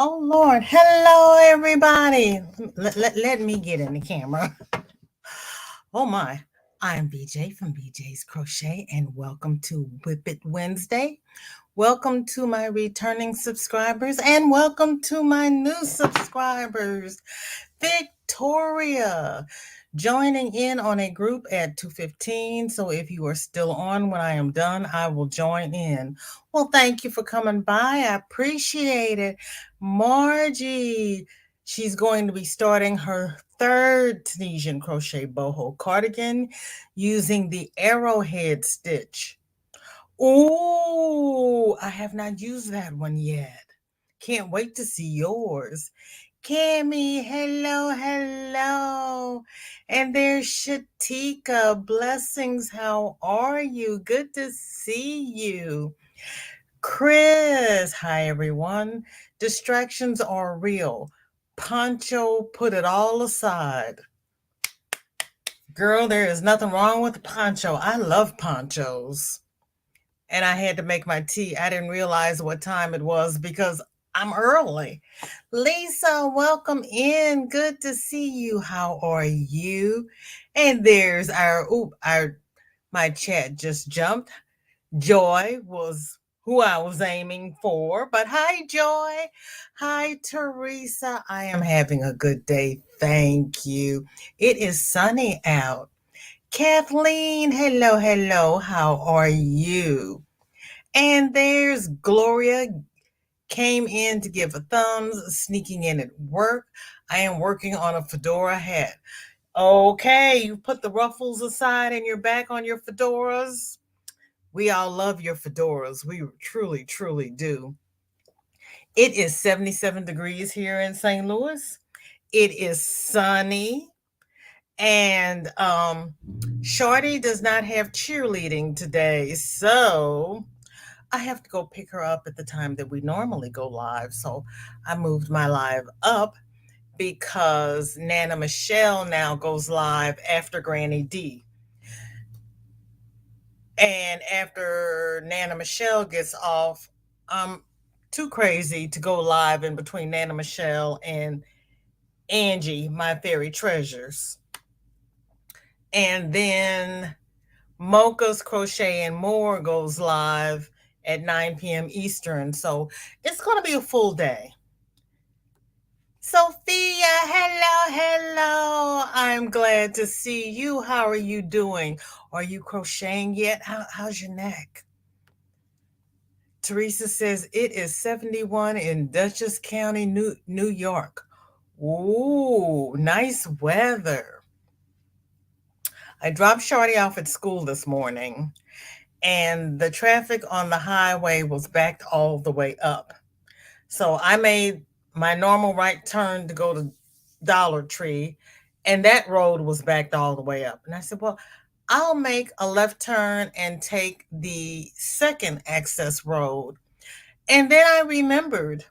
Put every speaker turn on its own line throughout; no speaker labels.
Oh Lord, hello everybody. Let me get in the camera. Oh my, I'm BJ from BJ's Crochet and welcome to WIP It Wednesday. Welcome to my returning subscribers and welcome to my new subscribers. Victoria joining in on a group at 2:15. So if you are still on when I am done, I will join in. Well, thank you for coming by. I appreciate it. Margie, she's going to be starting her third Tunisian crochet boho cardigan using the arrowhead stitch. Oh, I have not used that one yet. Can't wait to see yours. Cami, hello, hello. And there's Shatika. Blessings, how are you? Good to see you. Chris, hi everyone. Distractions are real. Poncho, put it all aside. Girl, there is nothing wrong with a poncho. I love ponchos. And I had to make my tea. I didn't realize what time it was because I'm early. Lisa, welcome in. Good to see you. How are you? And there's my chat just jumped. Joy was who I was aiming for. But hi, Joy. Hi, Teresa. I am having a good day. Thank you. It is sunny out. Kathleen, hello, hello. How are you? And there's Gloria, came in to give a thumbs, sneaking in at work. I am working on a fedora hat. Okay, you put the ruffles aside and you're back on your fedoras. We all love your fedoras. We truly, truly do. It is 77 degrees here in St. Louis. It is sunny. And Shorty does not have cheerleading today. So I have to go pick her up at the time that we normally go live. So I moved my live up because Nana Michelle now goes live after Granny D. And after Nana Michelle gets off, I'm too crazy to go live in between Nana Michelle and Angie, my fairy treasures. And then Mocha's Crochet and More goes live at 9 p.m. Eastern. So it's going to be a full day. Sophia, hello, hello. I'm glad to see you. How are you doing? Are you crocheting yet? How's your neck? Teresa says it is 71 in Dutchess County, New York. Ooh, nice weather. I dropped Shorty off at school this morning, and the traffic on the highway was backed all the way up. So I made my normal right turn to go to Dollar Tree, and that road was backed all the way up. And I said, well, I'll make a left turn and take the second access road. And then I remembered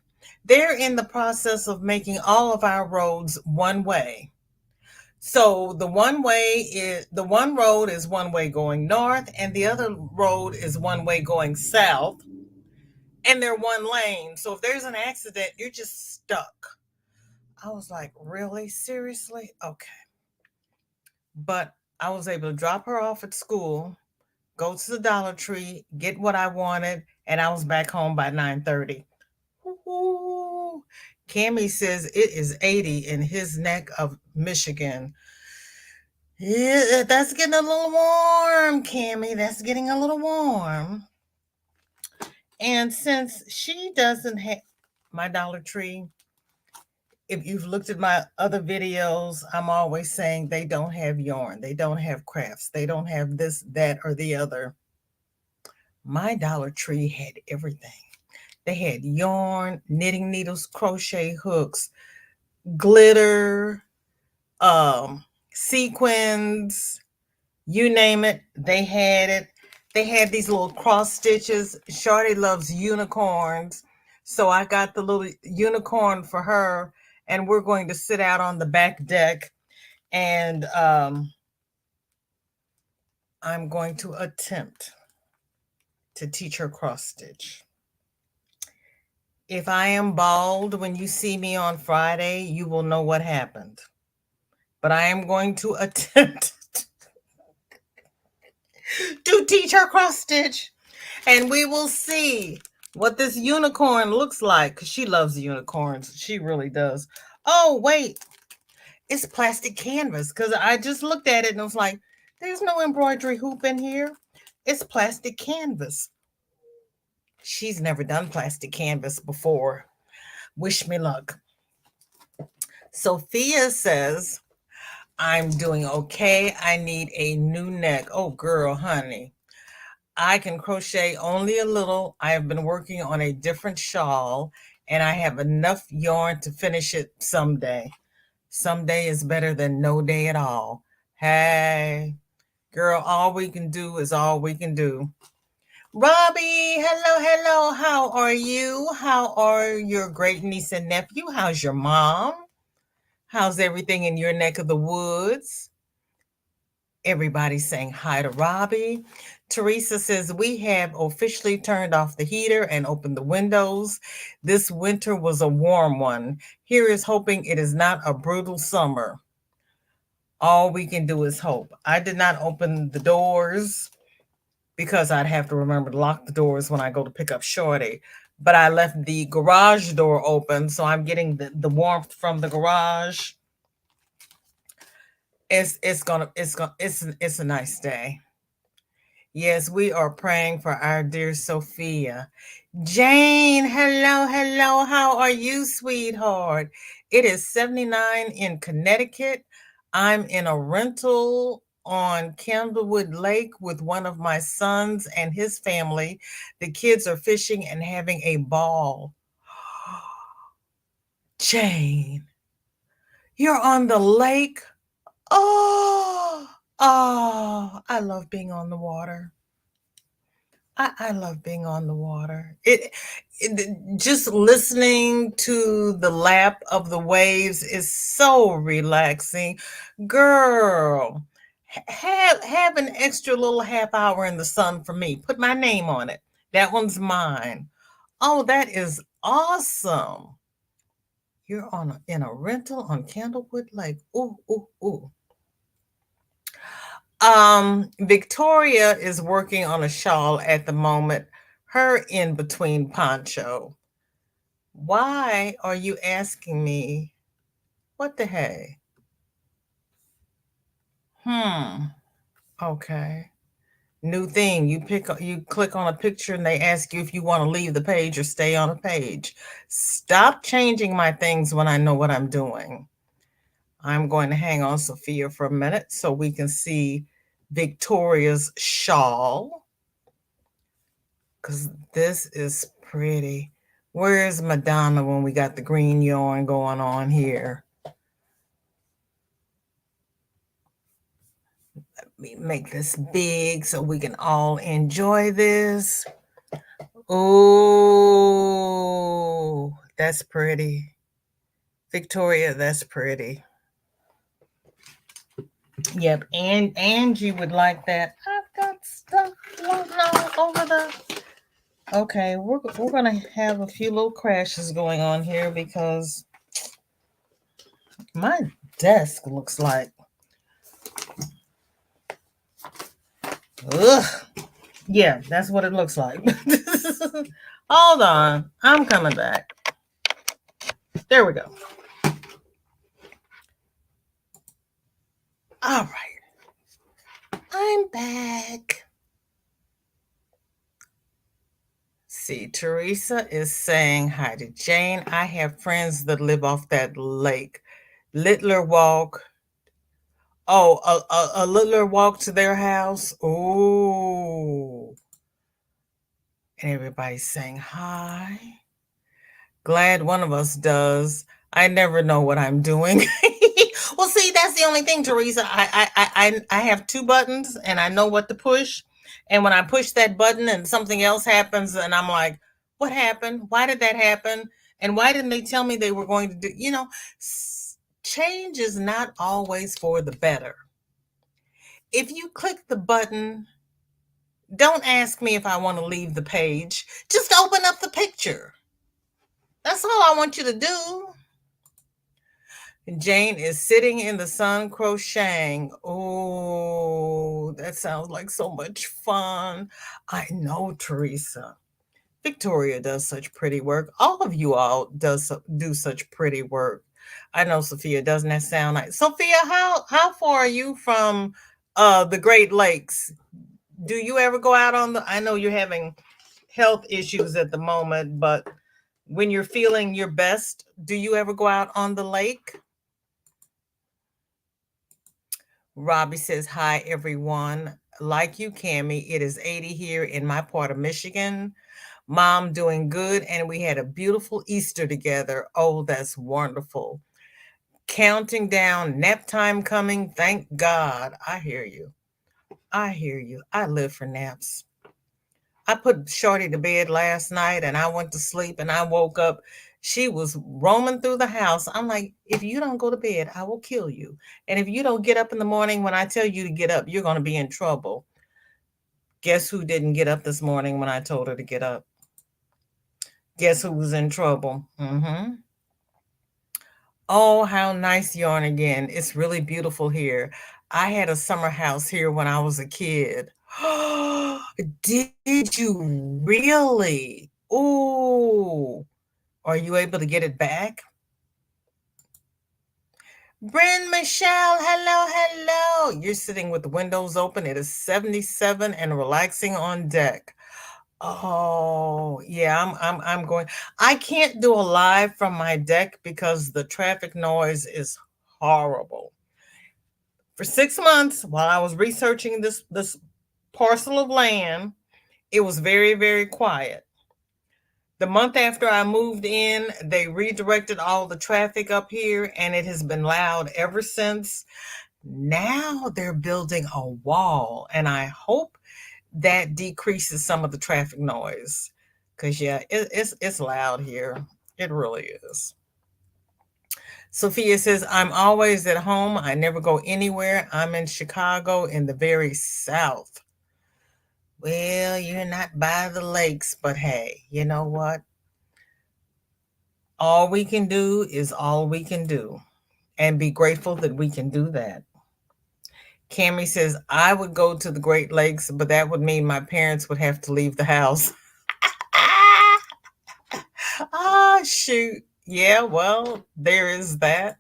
they're in the process of making all of our roads one way. So the one road is one way going north, and the other road is one way going south, and they're one lane. So if there's an accident, you're just stuck. I was like, really? Seriously? Okay. But I was able to drop her off at school, go to the Dollar Tree, get what I wanted, and I was back home by 9:30. Ooh. Cammy says it is 80 in his neck of Michigan. Yeah, that's getting a little warm, Cammy. That's getting a little warm. And since she doesn't have my Dollar Tree, if you've looked at my other videos, I'm always saying they don't have yarn, they don't have crafts, they don't have this, that, or the other. My Dollar Tree had everything. They had yarn, knitting needles, crochet hooks, glitter, sequins, you name it, they had it. They had these little cross stitches. Shorty loves unicorns. So I got the little unicorn for her, and we're going to sit out on the back deck, and I'm going to attempt to teach her cross stitch. If I am bald when you see me on Friday, you will know what happened. But I am going to attempt to teach her cross stitch, and we will see what this unicorn looks like, because she loves unicorns. She really does. Oh, wait, it's plastic canvas, because I just looked at it and I was like, there's no embroidery hoop in here. It's plastic canvas. She's never done plastic canvas before. Wish me luck. Sophia says, I'm doing okay. I need a new neck. Oh, girl, honey. I can crochet only a little. I have been working on a different shawl and I have enough yarn to finish it someday. Someday is better than no day at all. Hey, girl, all we can do is all we can do. Robbie, hello, hello. How are you? How are your great niece and nephew? How's your mom? How's everything in your neck of the woods? Everybody's saying hi to Robbie. Teresa says, we have officially turned off the heater and opened the windows. This winter was a warm one. Here is hoping it is not a brutal summer. All we can do is hope. I did not open the doors because I'd have to remember to lock the doors when I go to pick up Shorty. But I left the garage door open, so I'm getting the warmth from the garage. It's a nice day. Yes, we are praying for our dear Sophia. Jane, hello, hello. How are you, sweetheart? It is 79 in Connecticut. I'm in a rental on Candlewood Lake with one of my sons and his family. The kids are fishing and having a ball. Jane, you're on the lake? Oh, I love being on the water. I love being on the water. It just listening to the lap of the waves is so relaxing. Girl, have an extra little half hour in the sun for me. Put my name on it. That one's mine. Oh, that is awesome. You're in a rental on Candlewood Lake. Ooh, ooh, ooh. Victoria is working on a shawl at the moment, her in between poncho. Why are you asking me? What the hey? Okay. New thing. You click on a picture and they ask you if you want to leave the page or stay on a page. Stop changing my things when I know what I'm doing. I'm going to hang on Sophia for a minute so we can see Victoria's shawl, because this is pretty. Where's Madonna when we got the green yarn going on here? Let me make this big so we can all enjoy this. Oh, that's pretty. Victoria, that's pretty. Yep, and Angie would like that. I've got stuff floating all over the. Okay, we're gonna have a few little crashes going on here because my desk looks like. Ugh. Yeah, that's what it looks like. Hold on, I'm coming back. There we go. All right, I'm back. See, Teresa is saying hi to Jane. I have friends that live off that lake. Littler walk. Oh, a littler walk to their house. Oh, and everybody's saying hi. Glad one of us does. I never know what I'm doing. Well, see, that's the only thing, Teresa. I have two buttons and I know what to push. And when I push that button and something else happens, and I'm like, what happened? Why did that happen? And why didn't they tell me they were going to do, change is not always for the better. If you click the button, don't ask me if I want to leave the page. Just open up the picture. That's all I want you to do. Jane is sitting in the sun crocheting. Oh, that sounds like so much fun. I know, Teresa. Victoria does such pretty work. All of you all do such pretty work. I know, Sophia. Doesn't that sound nice? Sophia, how far are you from the Great Lakes? Do you ever go out on the? I know you're having health issues at the moment, but when you're feeling your best, do you ever go out on the lake? Robbie says, hi, everyone. Like you, Cammie, it is 80 here in my part of Michigan. Mom doing good, and we had a beautiful Easter together. Oh, that's wonderful. Counting down, nap time coming. Thank God. I hear you. I hear you. I live for naps. I put Shorty to bed last night and I went to sleep and I woke up. She was roaming through the house. I'm like, if you don't go to bed, I will kill you. And if you don't get up in the morning when I tell you to get up, you're going to be in trouble. Guess who didn't get up this morning when I told her to get up? Guess who was in trouble? Oh, how nice yarn again. It's really beautiful here. I had a summer house here when I was a kid. Did you really? Oh, are you able to get it back? Bryn Michelle, hello, hello. You're sitting with the windows open. It is 77 and relaxing on deck. Oh, yeah, I'm going. I can't do a live from my deck because the traffic noise is horrible. For 6 months while I was researching this parcel of land, it was very, very quiet. The month after I moved in, they redirected all the traffic up here and it has been loud ever since. Now they're building a wall and I hope that decreases some of the traffic noise. Cause yeah, it's loud here. It really is. Sophia says, I'm always at home. I never go anywhere. I'm in Chicago in the very south. Well, you're not by the lakes, but hey, you know what? All we can do is all we can do and be grateful that we can do that. Cammie says, I would go to the Great Lakes, but that would mean my parents would have to leave the house. Shoot. Yeah, well, there is that.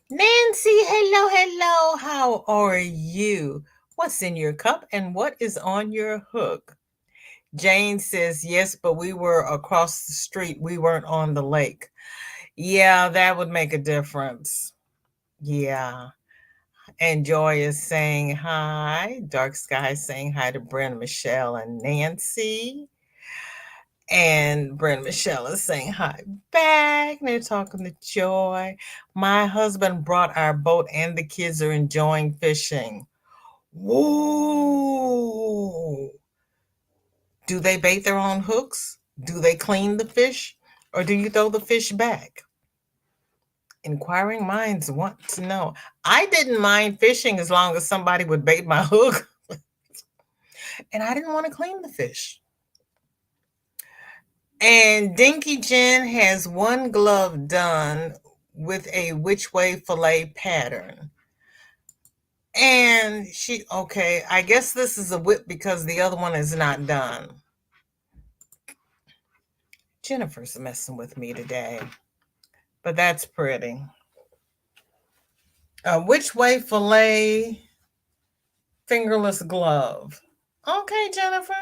Nancy, hello, hello. How are you? What's in your cup and what is on your hook? Jane says, yes, but we were across the street. We weren't on the lake. Yeah, that would make a difference. Yeah. And Joy is saying hi. Dark Sky is saying hi to Brenda, Michelle, and Nancy. And Brenda Michelle is saying hi back. They're talking to Joy. My husband brought our boat and the kids are enjoying fishing. Whoa. Do they bait their own hooks? Do they clean the fish? Or do you throw the fish back? Inquiring minds want to know. I didn't mind fishing as long as somebody would bait my hook. And I didn't want to clean the fish. And Dinky Jen has one glove done with a which way fillet pattern. And okay, I guess this is a whip because the other one is not done. Jennifer's messing with me today, but that's pretty. Which way fillet fingerless glove. Okay, Jennifer.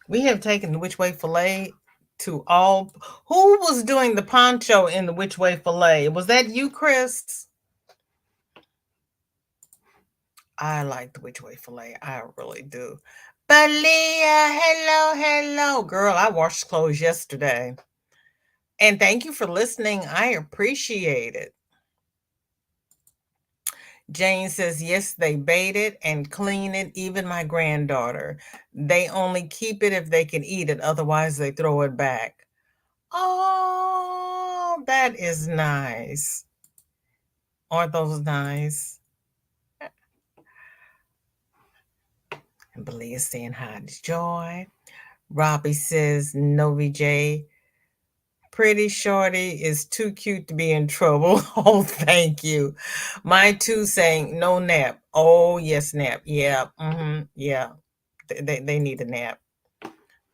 We have taken the which way fillet to all. Who was doing the poncho in the which way fillet? Was that you, Chris? I like the which way fillet. I really do. Balia, hello, hello. Girl, I washed clothes yesterday. And thank you for listening. I appreciate it. Jane says, yes, they bait it and clean it. Even my granddaughter. They only keep it if they can eat it. Otherwise, they throw it back. Oh, that is nice. Aren't those nice? And Belia saying hi to Joy. Robbie says, no VJ. Pretty shorty is too cute to be in trouble. Oh, thank you. Mine too saying no nap. Oh, yes, nap. Yeah. Yeah. They need a nap.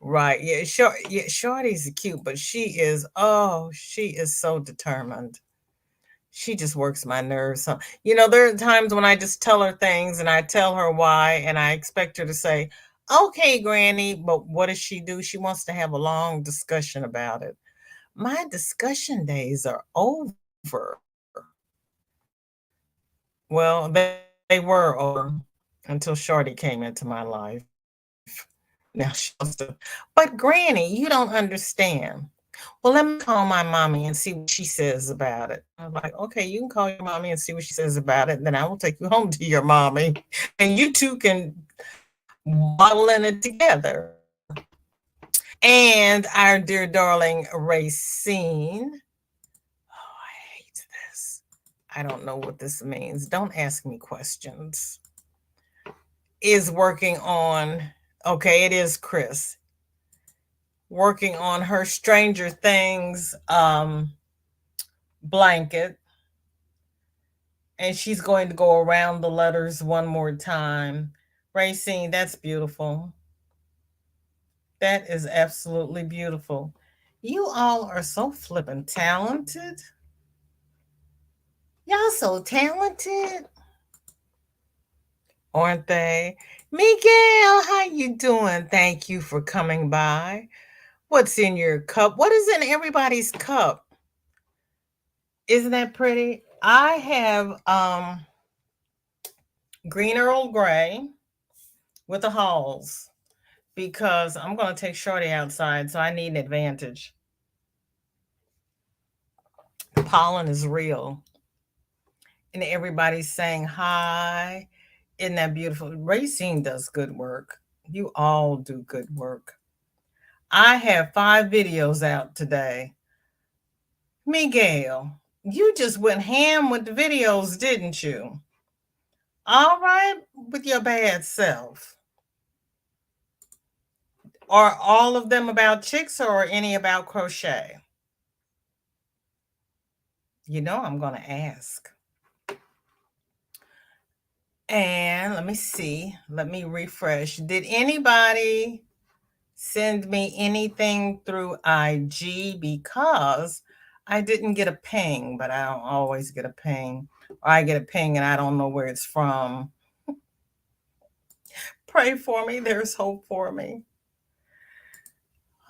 Right. Yeah, Shorty's cute, but she is so determined. She just works my nerves. So, there are times when I just tell her things and I tell her why, and I expect her to say, okay, Granny, but what does she do? She wants to have a long discussion about it. My discussion days are over. Well, they were over until Shorty came into my life. Now she wants to, but Granny, you don't understand. Well, let me call my mommy and see what she says about it. I'm like, okay, you can call your mommy and see what she says about it. And then I will take you home to your mommy and you two can waddle in it together. And our dear darling Racine. Oh, I hate this. I don't know what this means. Don't ask me questions. Is working on, okay, it is Chris. Working on her Stranger Things blanket. And she's going to go around the letters one more time. Racine, that's beautiful. That is absolutely beautiful. You all are so flippin' talented. Y'all so talented, aren't they? Miguel, how you doing? Thank you for coming by. What's in your cup? What is in everybody's cup? Isn't that pretty? I have green Earl Grey with the hulls because I'm going to take Shorty outside, so I need an advantage. Pollen is real. And everybody's saying hi. Isn't that beautiful? Racine does good work. You all do good work. I have 5 videos out today. Miguel, you just went ham with the videos, didn't you? All right, with your bad self. Are all of them about chicks or any about crochet? I'm going to ask. And let me see. Let me refresh. Did anybody send me anything through IG? Because I didn't get a ping, but I don't always get a ping. Or I get a ping and I don't know where it's from. Pray for me. There's hope for me.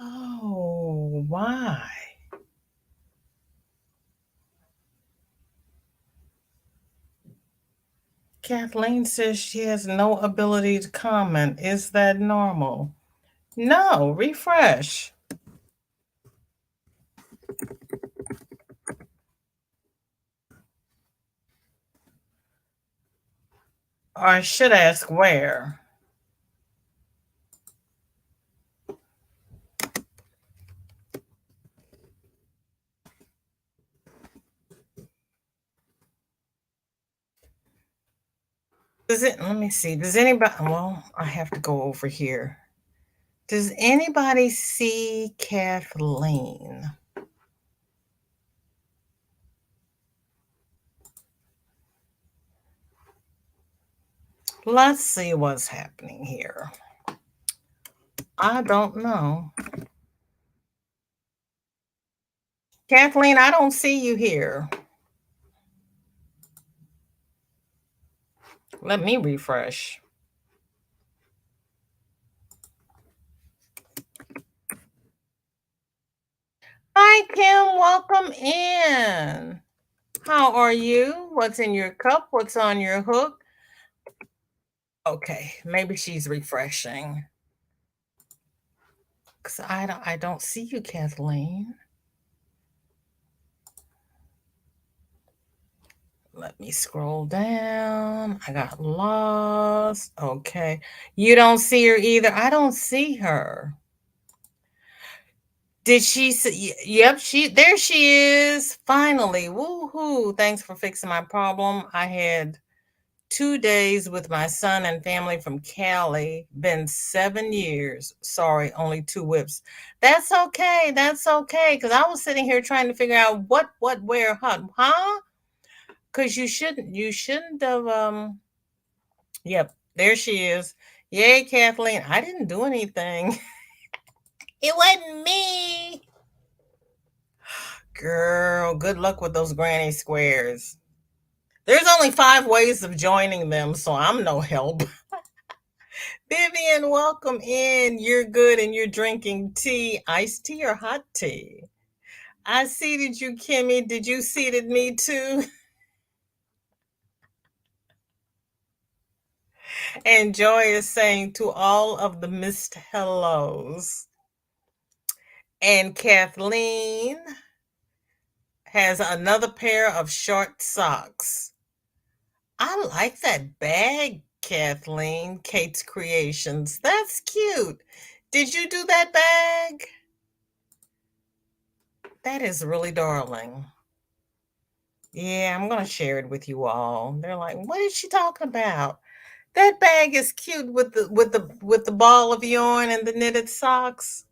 Oh, why? Kathleen says she has no ability to comment. Is that normal? No, refresh. Or I should ask where. Let me see. Does anybody, well, I have to go over here. Does anybody see Kathleen? Let's see what's happening here. I don't know. Kathleen, I don't see you here. Let me refresh. Hi, Kim. Welcome in. How are you? What's in your cup? What's on your hook? Okay, maybe she's refreshing. Cause I don't see you, Kathleen. Let me scroll down. I got lost. Okay. You don't see her either. I don't see her. Did she yep, there she is. Finally. Woohoo. Thanks for fixing my problem. I had 2 days with my son and family from Cali. Been 7 years. Sorry, only two whips. That's okay. That's okay. Because I was sitting here trying to figure out what, where, huh? Because you shouldn't have yep, there she is. Yay, Kathleen. I didn't do anything. It wasn't me. Girl, good luck with those granny squares. There's only 5 ways of joining them, so I'm no help. Vivian, welcome in. You're good and you're drinking tea, iced tea or hot tea. I seated you, Kimmy. Did you seated me too? And Joy is saying to all of the missed hellos. And Kathleen has another pair of short socks. I like that bag, Kathleen. Kate's Creations. That's cute. Did you do that bag? That is really darling. Yeah, I'm gonna share it with you all. They're like, what is she talking about? That bag is cute with the ball of yarn and the knitted socks.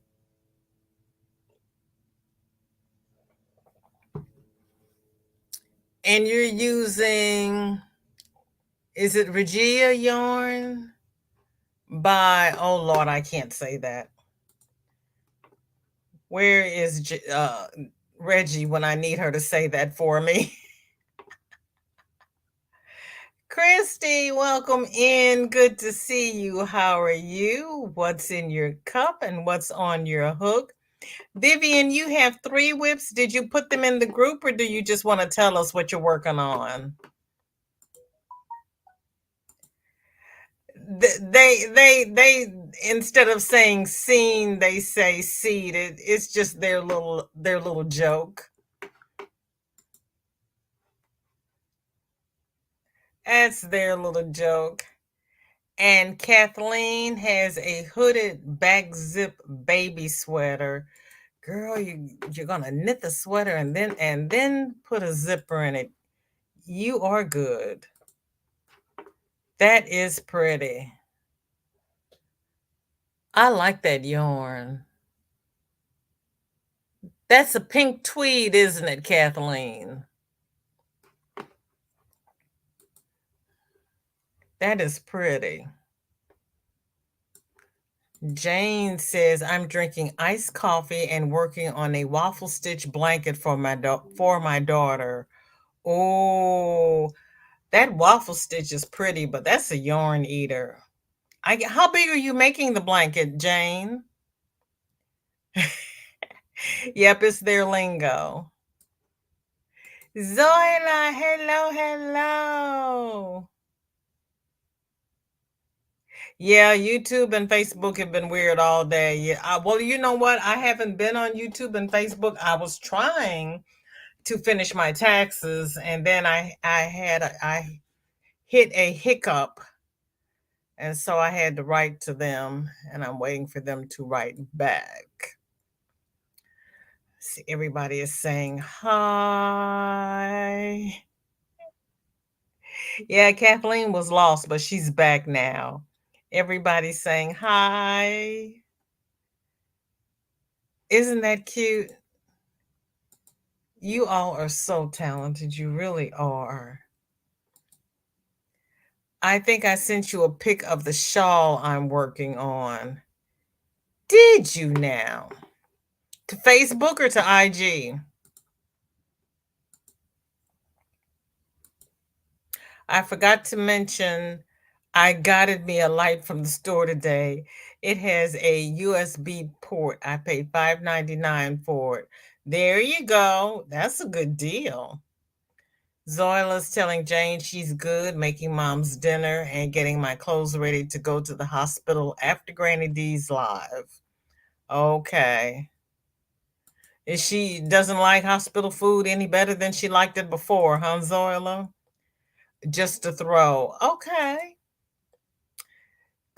And you're using, is it Regia yarn? By, oh Lord, I can't say that. Where is Reggie when I need her to say that for me? Christy, welcome in. Good to see you. How are you? What's in your cup and what's on your hook? Vivian, you have 3 whips. Did you put them in the group or do you just want to tell us what you're working on? They instead of saying seen, they say seed. It's just their little joke. That's their little joke. And Kathleen has a hooded back zip baby sweater. Girl, you're gonna knit the sweater and then put a zipper in it. You are good. That is pretty. I like that yarn. That's a pink tweed, isn't it, Kathleen? That is pretty. Jane says, I'm drinking iced coffee and working on a waffle stitch blanket for my daughter. Oh, that waffle stitch is pretty, but that's a yarn eater. How big are you making the blanket, Jane? Yep, it's their lingo. Zoila, hello, hello. Yeah, YouTube and Facebook have been weird all day. Yeah, well, you know what? I haven't been on YouTube and Facebook. I was trying to finish my taxes, and then I hit a hiccup, and so I had to write to them, and I'm waiting for them to write back. See, everybody is saying hi. Yeah, Kathleen was lost, but she's back now. Everybody's saying hi. Isn't that cute? You all are so talented. You really are. I think I sent you a pic of the shawl I'm working on. Did you now? To Facebook or to IG? I forgot to mention I got me a light from the store today. It has a USB port. I paid $5.99 for it. There you go. That's a good deal. Zoila's telling Jane she's good, making mom's dinner and getting my clothes ready to go to the hospital after Granny D's live. Okay. Is she doesn't like hospital food any better than she liked it before, huh, Zoila? Just to throw. Okay.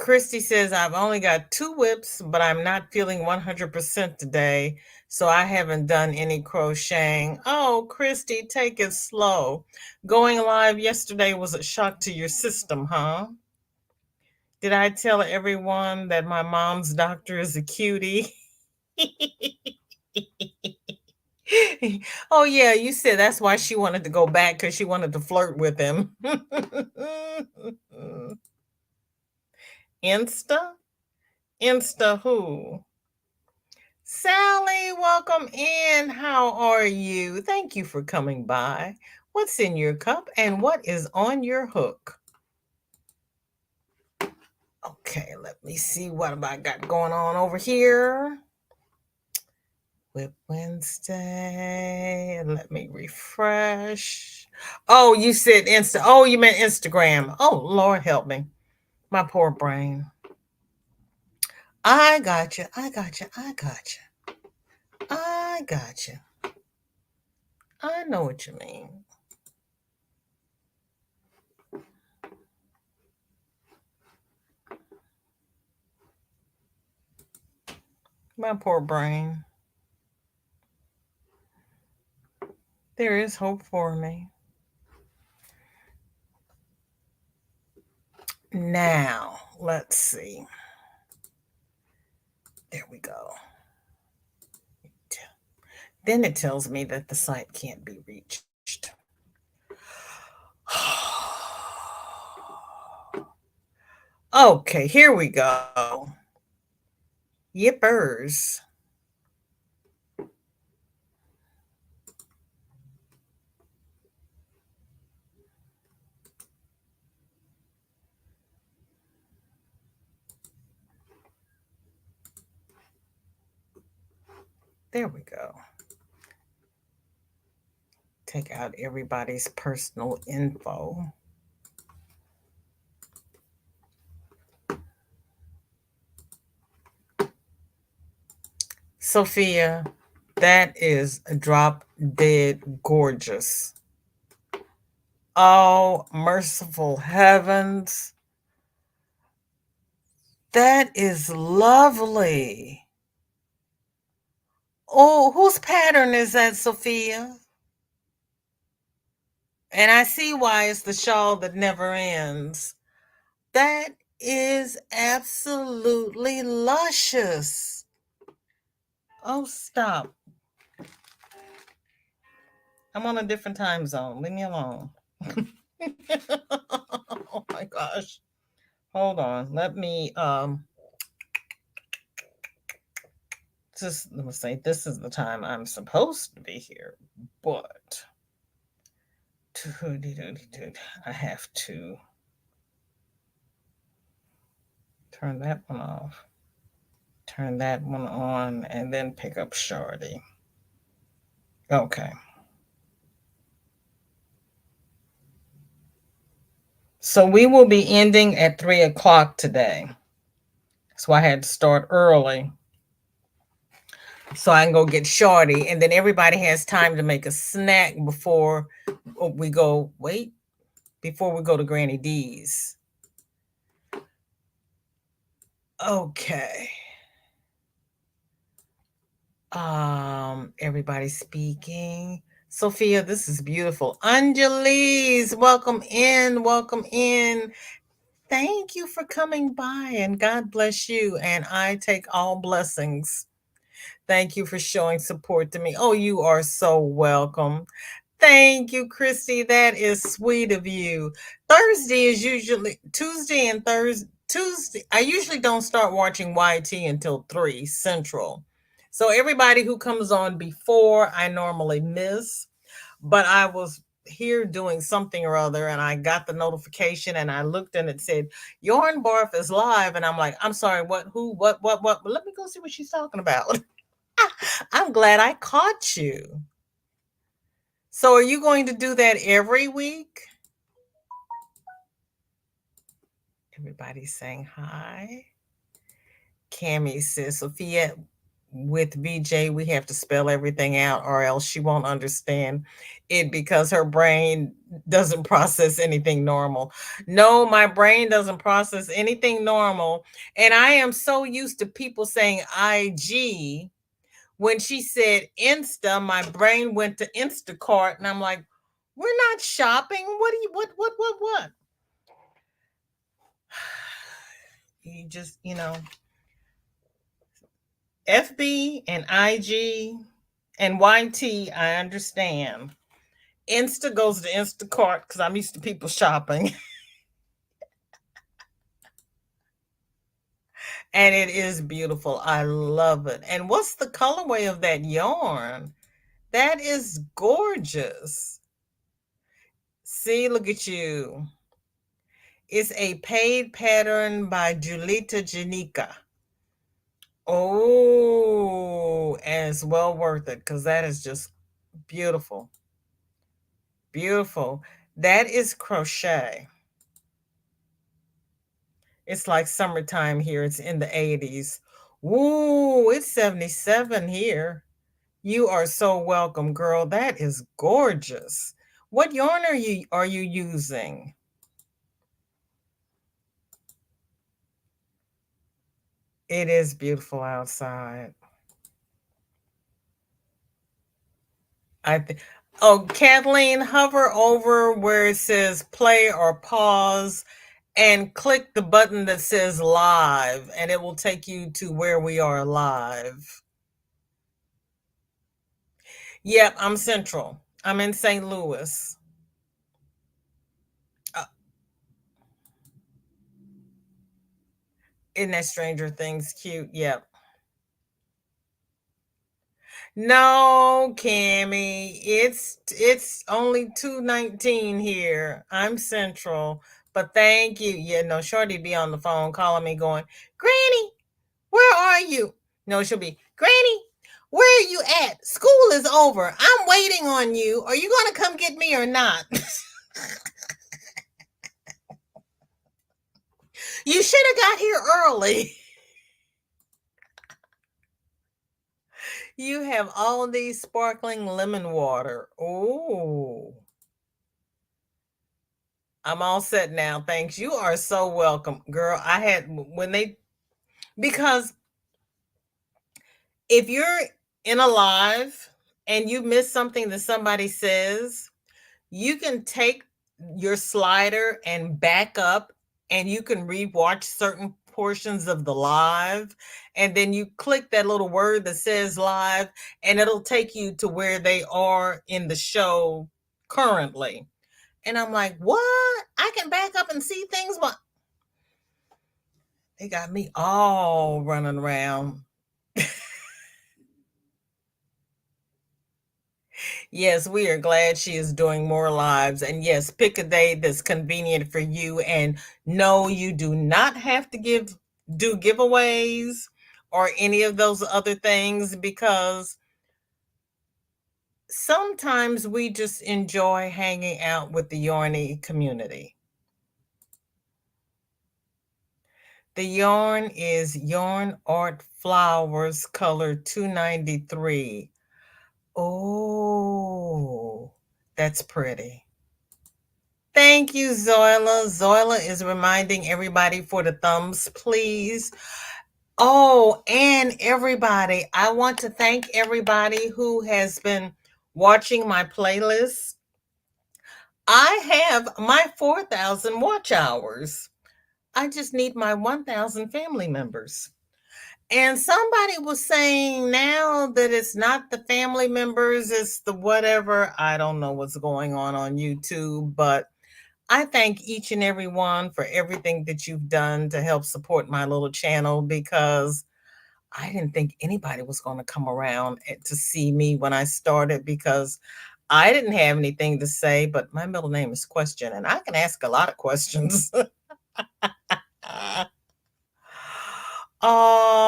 Christy says, I've only got 2 whips, but I'm not feeling 100% today, so I haven't done any crocheting. Oh, Christy, take it slow. Going live yesterday was a shock to your system, huh? Did I tell everyone that my mom's doctor is a cutie? Oh, yeah, you said that's why she wanted to go back because she wanted to flirt with him. Insta? Insta who? Sally, welcome in. How are you? Thank you for coming by. What's in your cup and what is on your hook? Okay, let me see what have I got going on over here. WIP Wednesday. Let me refresh. Oh, you said Insta. Oh, you meant Instagram. Oh, Lord help me. My poor brain. I got you. I got you. I got you. I got you. I know what you mean. My poor brain. There is hope for me. Now, let's see. There we go. Then it tells me that the site can't be reached. Okay, here we go. Yippers. There we go. Take out everybody's personal info. Sophia, that is drop dead gorgeous. Oh, merciful heavens. That is lovely. Oh, whose pattern is that, Sophia? And I see why it's the shawl that never ends. That is absolutely luscious. Oh, stop. I'm on a different time zone. Leave me alone. Oh my gosh. Hold on. Let me just let me say this is the time I'm supposed to be here, but I have to turn that one off, turn that one on, and then pick up Shardy. Okay. So we will be ending at 3 o'clock today. So I had to start early so I can go get Shorty. And then everybody has time to make a snack before we go, before we go to Granny D's. Okay. Everybody speaking. Sophia, this is beautiful. Angeles, welcome in. Welcome in. Thank you for coming by and God bless you. And I take all blessings. Thank you for showing support to me. Oh, you are so welcome. Thank you, Christy. That is sweet of you. Thursday is usually Tuesday and Thursday. Tuesday, I usually don't start watching YT until 3 Central. So everybody who comes on before, I normally miss. But I was here doing something or other and I got the notification and I looked and it said, Yarn Barf is live. And I'm like, I'm sorry, what, who, what? But let me go see what she's talking about. I'm glad I caught you. So are you going to do that every week? Everybody's saying hi. Cammie says, Sophia, with VJ, we have to spell everything out or else she won't understand it because her brain doesn't process anything normal. No, my brain doesn't process anything normal. And I am so used to people saying IG. When she said Insta, my brain went to Instacart and I'm like, we're not shopping. What do you what? You just, FB and IG and YT, I understand. Insta goes to Instacart because I'm used to people shopping. And it is beautiful. I love it. And what's the colorway of that yarn? That is gorgeous. See, look at you. It's a paid pattern by Julita Janika. Oh, and it's well worth it because that is just beautiful. Beautiful. That is crochet. It's like summertime here. It's in the 80s. Ooh, it's 77 here. You are so welcome, girl. That is gorgeous. What yarn are you using? It is beautiful outside. I think. Oh, Kathleen, hover over where it says play or pause and click the button that says live, and it will take you to where we are live. Yep, I'm central. I'm in St. Louis. Uh, isn't that Stranger Things cute? Yep. No, Cammy, it's only 2:19 here. I'm central, but thank you. Yeah, no, Shorty be on the phone calling me, going, "Granny, where are you?" No, she'll be, "Granny, where are you at? School is over. I'm waiting on you. Are you gonna come get me or not?" You should have got here early. You have all these sparkling lemon water. Oh, I'm all set now. Thanks. You are so welcome, girl. I had when they because if you're in a live and you miss something that somebody says, you can take your slider and back up and you can rewatch certain portions of the live and then you click that little word that says live and it'll take you to where they are in the show currently. And I'm like, what? I can back up and see things. What? They got me all running around. Yes, we are glad she is doing more lives. And yes, pick a day that's convenient for you. And no, you do not have to do giveaways or any of those other things because sometimes we just enjoy hanging out with the Yarny community. The yarn is Yarn Art Flowers color 293. Oh, that's pretty. Thank you, Zoila. Zoila is reminding everybody for the thumbs, please. Oh, and everybody, I want to thank everybody who has been watching my playlist. I have my 4,000 watch hours. I just need my 1,000 family members. And somebody was saying now that it's not the family members, it's the whatever. I don't know what's going on YouTube, but I thank each and every one for everything that you've done to help support my little channel because I didn't think anybody was going to come around to see me when I started because I didn't have anything to say, but my middle name is Question and I can ask a lot of questions. Oh,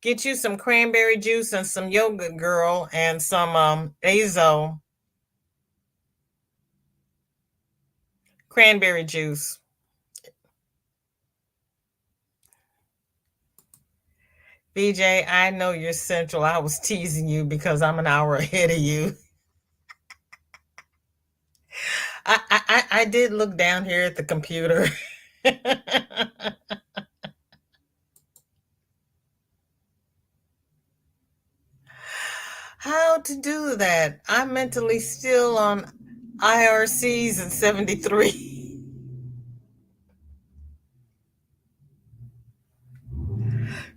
get you some cranberry juice and some yogurt, girl, and some azo cranberry juice. BJ, I know you're central. I was teasing you because I'm an hour ahead of you. I did look down here at the computer. How to do that? I'm mentally still on IRCs at 73.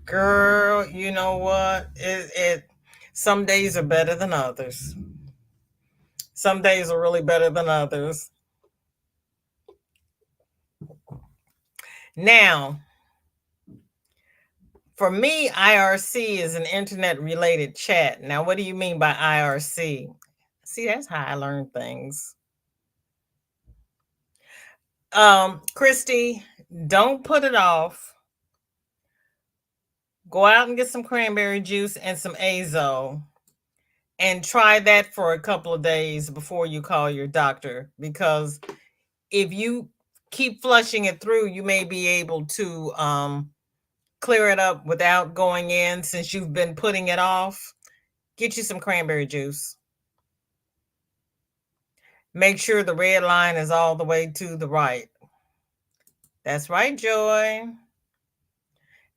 Girl, you know what? Some days are better than others. Some days are really better than others. Now, for me, IRC is an internet related chat. Now, what do you mean by IRC? See, that's how I learn things. Christy, don't put it off. Go out and get some cranberry juice and some azo and try that for a couple of days before you call your doctor, because if you keep flushing it through, you may be able to clear it up without going in, since you've been putting it off. Get you some cranberry juice. Make sure the red line is all the way to the right. That's right, Joy.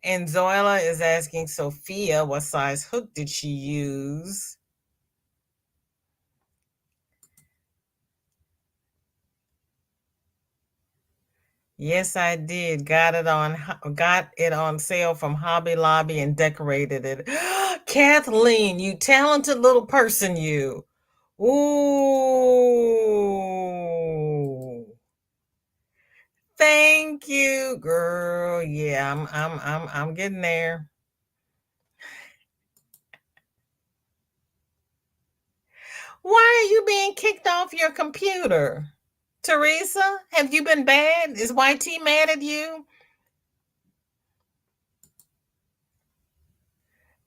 And Zoila is asking Sophia what size hook did she use? Yes, I did. Got it on sale from Hobby Lobby and decorated it. Kathleen, you talented little person, you. Ooh. Thank you, girl. Yeah, I'm getting there. Why are you being kicked off your computer? Teresa, have you been bad? Is YT mad at you?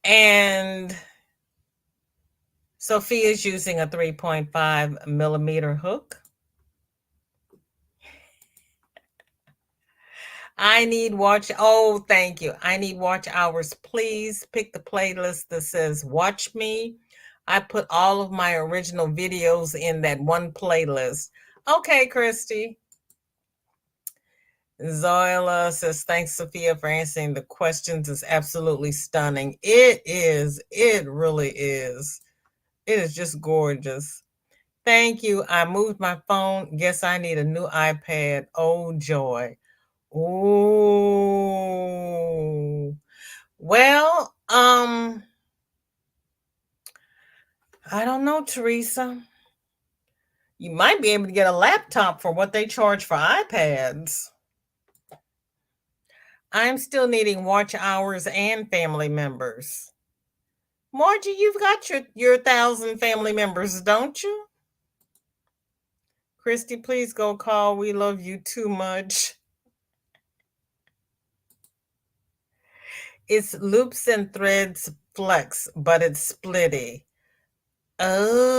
And Sophia's using a 3.5 millimeter hook. I need watch. Oh, thank you. I need watch hours. Please pick the playlist that says Watch Me. I put all of my original videos in that one playlist. Okay, Christy. Zoila says, thanks, Sophia, for answering the questions. It's absolutely stunning. It is. It really is. It is just gorgeous. Thank you. I moved my phone. Guess I need a new iPad. Oh, joy. Oh. Well, I don't know, Teresa. You might be able to get a laptop for what they charge for iPads. I'm still needing watch hours and family members. Margie, you've got your 1,000 family members, don't you? Christy, please go call. We love you too much. It's Loops and Threads Flex, but it's splitty. Oh.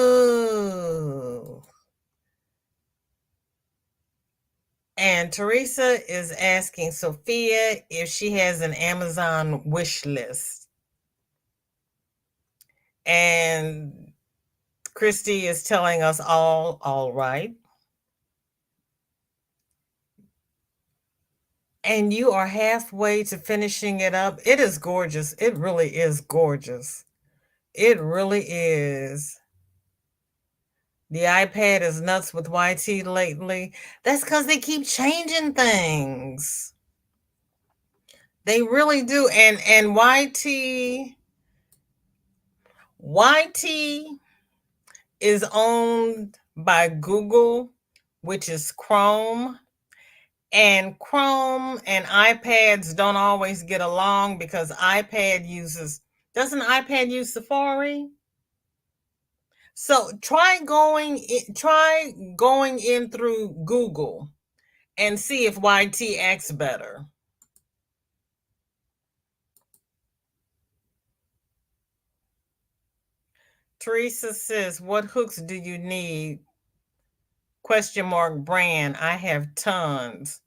And Teresa is asking Sophia if she has an Amazon wish list. And Christy is telling us all right. And you are halfway to finishing it up. It is gorgeous. It really is gorgeous. It really is. The iPad is nuts with YT lately. That's because they keep changing things. They really do. And YT is owned by Google, which is Chrome. And Chrome and iPads don't always get along because doesn't iPad use Safari? So try going in through Google and see if YT acts better. Teresa says, what hooks do you need? ? Brand. I have tons.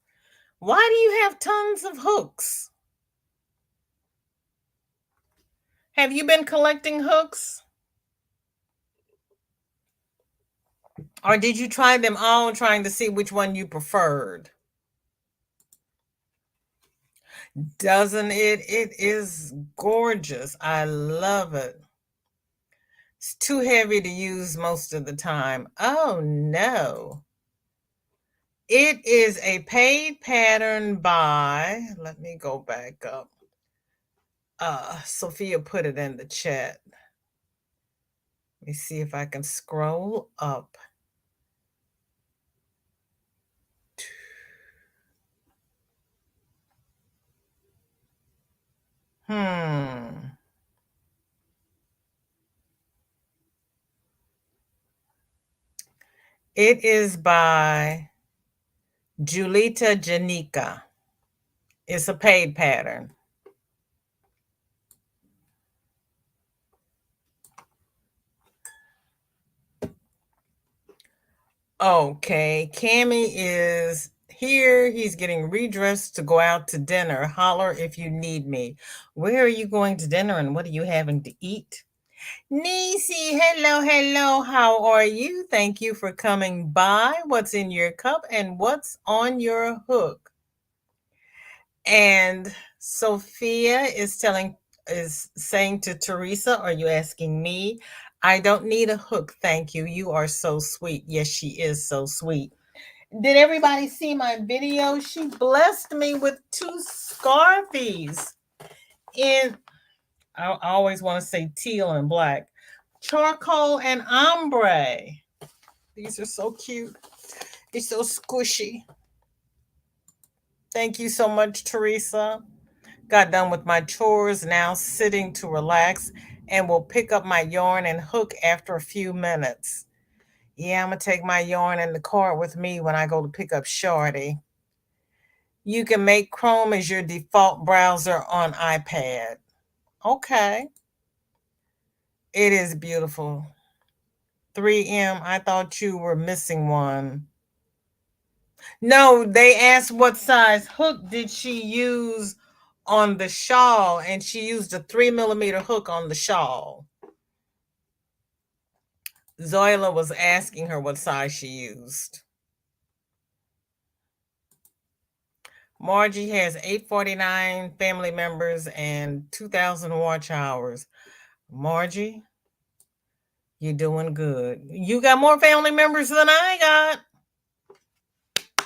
Why do you have tons of hooks? Have you been collecting hooks? Or did you try them all trying to see which one you preferred? Doesn't it? It is gorgeous. I love it. It's too heavy to use most of the time. Oh no. It is a paid pattern by, let me go back up. Sophia put it in the chat. Let me see if I can scroll up. Hmm. It is by Julita Janika. It's a paid pattern. Okay, Cammy is here. He's getting redressed to go out to dinner. Holler if you need me. Where are you going to dinner and what are you having to eat? Nisi, hello. How are you? Thank you for coming by. What's in your cup and what's on your hook? And Sophia is saying to Teresa, are you asking me? I don't need a hook, thank you. You are so sweet. Yes, she is so sweet. Did everybody see my video? She blessed me with 2 scarfies in, I always want to say teal and black, charcoal and ombre. These are so cute. They're so squishy. Thank you so much, Teresa. Got done with my chores, now sitting to relax, and will pick up my yarn and hook after a few minutes. Yeah, I'm going to take my yarn in the car with me when I go to pick up Shorty. You can make Chrome as your default browser on iPad. Okay. It is beautiful. 3M, I thought you were missing one. No, they asked what size hook did she use on the shawl, and she used a 3mm hook on the shawl. Zoila was asking her what size she used. Margie has 849 family members and 2,000 watch hours. Margie, you're doing good. You got more family members than I got.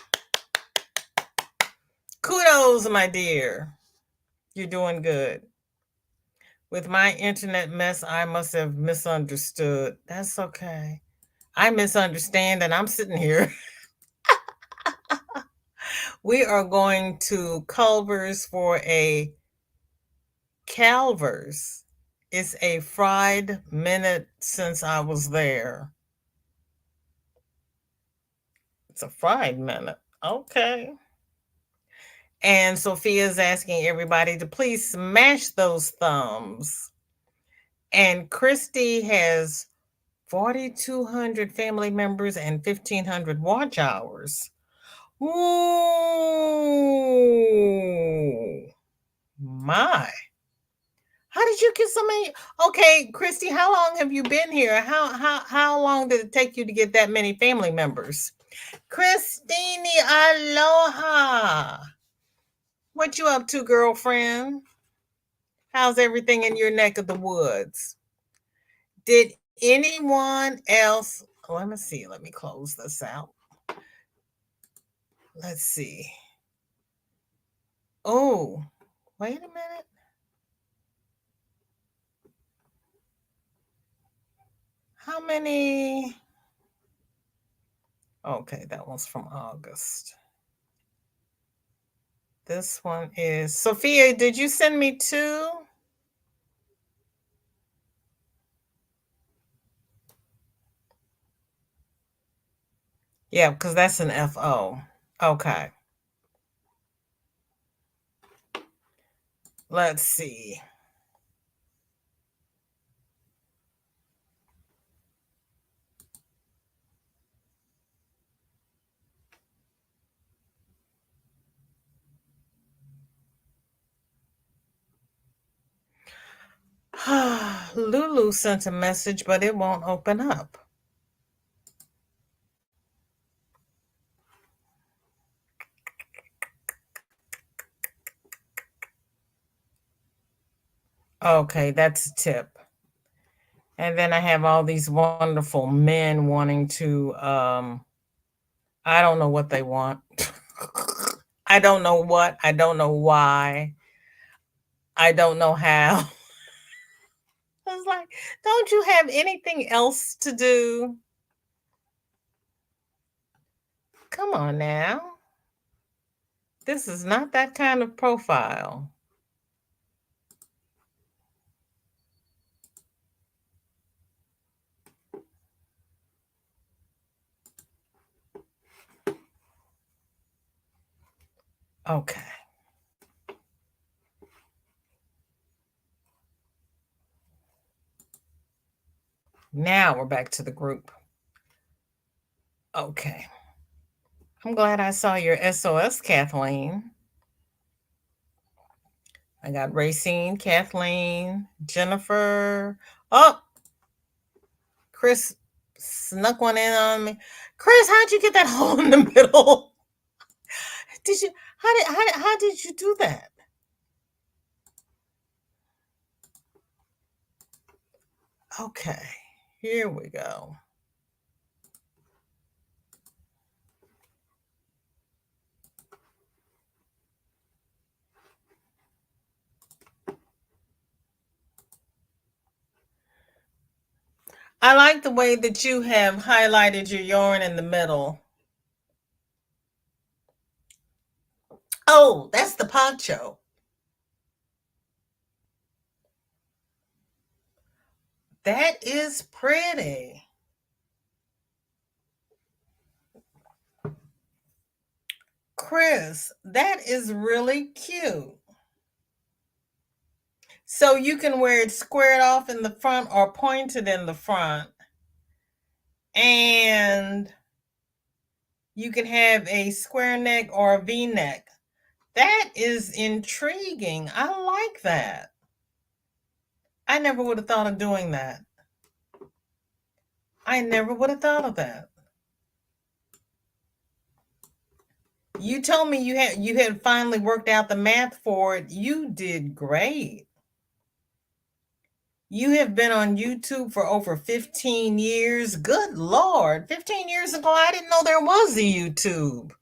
Kudos, my dear. You're doing good. With my internet mess, I must have misunderstood. That's okay. I misunderstand and I'm sitting here. We are going to Culver's for a Calvers. It's a fried minute since I was there. It's a fried minute. Okay. And Sophia's asking everybody to please smash those thumbs. And Christy has 4,200 family members and 1,500 watch hours. Ooh, my. How did you get so many? Okay, Christy, how long have you been here? How long did it take you to get that many family members? Christine, aloha. What you up to, girlfriend? How's everything in your neck of the woods? Did anyone else? Let me see. Let me close this out. Let's see. Oh, wait a minute. How many? Okay, that one's from August. This one is Sophia. Did you send me 2? Yeah, because that's an FO. Okay. Let's see. Lulu sent a message, but it won't open up. Okay, that's a tip. And then I have all these wonderful men wanting to, I don't know what they want. I don't know what, I don't know why, I don't know how. I was like, don't you have anything else to do? Come on now. This is not that kind of profile. Okay. Now we're back to the group. Okay. I'm glad I saw your SOS, Kathleen. I got Racine, Kathleen, Jennifer. Oh, Chris snuck one in on me. Chris, how'd you get that hole in the middle? Did you? How did you do that? Okay, here we go. I like the way that you have highlighted your yarn in the middle. Oh, that's the poncho. That is pretty. Chris, that is really cute. So you can wear it squared off in the front or pointed in the front. And you can have a square neck or a V neck. That is intriguing. I like that. I never would have thought of doing that. I never would have thought of that. You told me you had finally worked out the math for it. You did great. You have been on YouTube for over 15 years. Good Lord. 15 years ago, I didn't know there was a YouTube.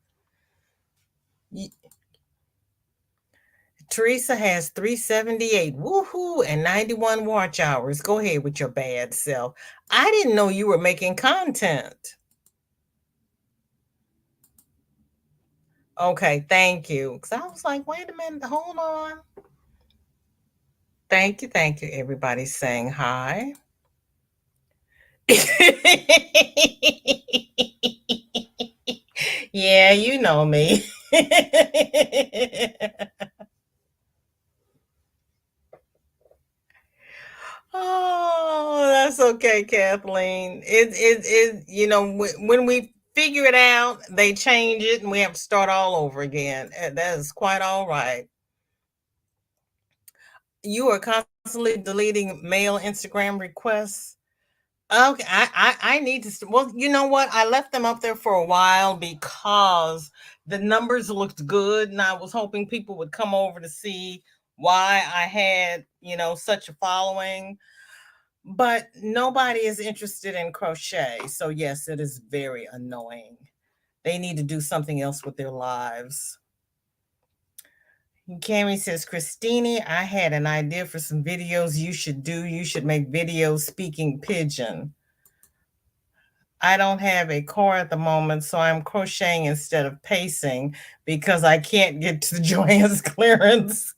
Teresa has 378. Woohoo. And 91 watch hours. Go ahead with your bad self. I didn't know you were making content. Okay, thank you. Because I was like, wait a minute, hold on. Thank you, everybody's saying hi. Yeah, you know me. Oh, that's okay, Kathleen. You know, when we figure it out, they change it and we have to start all over again. That is quite all right. You are constantly deleting male Instagram requests. Okay, I need to. Well, you know what? I left them up there for a while because the numbers looked good, and I was hoping people would come over to see why I had such a following. But nobody is interested in crochet, so yes, it is very annoying. They need to do something else with their lives. Cami says, Christine, I had an idea for some videos you should do. You should make videos speaking pigeon. I don't have a car at the moment, so I'm crocheting instead of pacing because I can't get to Joanne's clearance.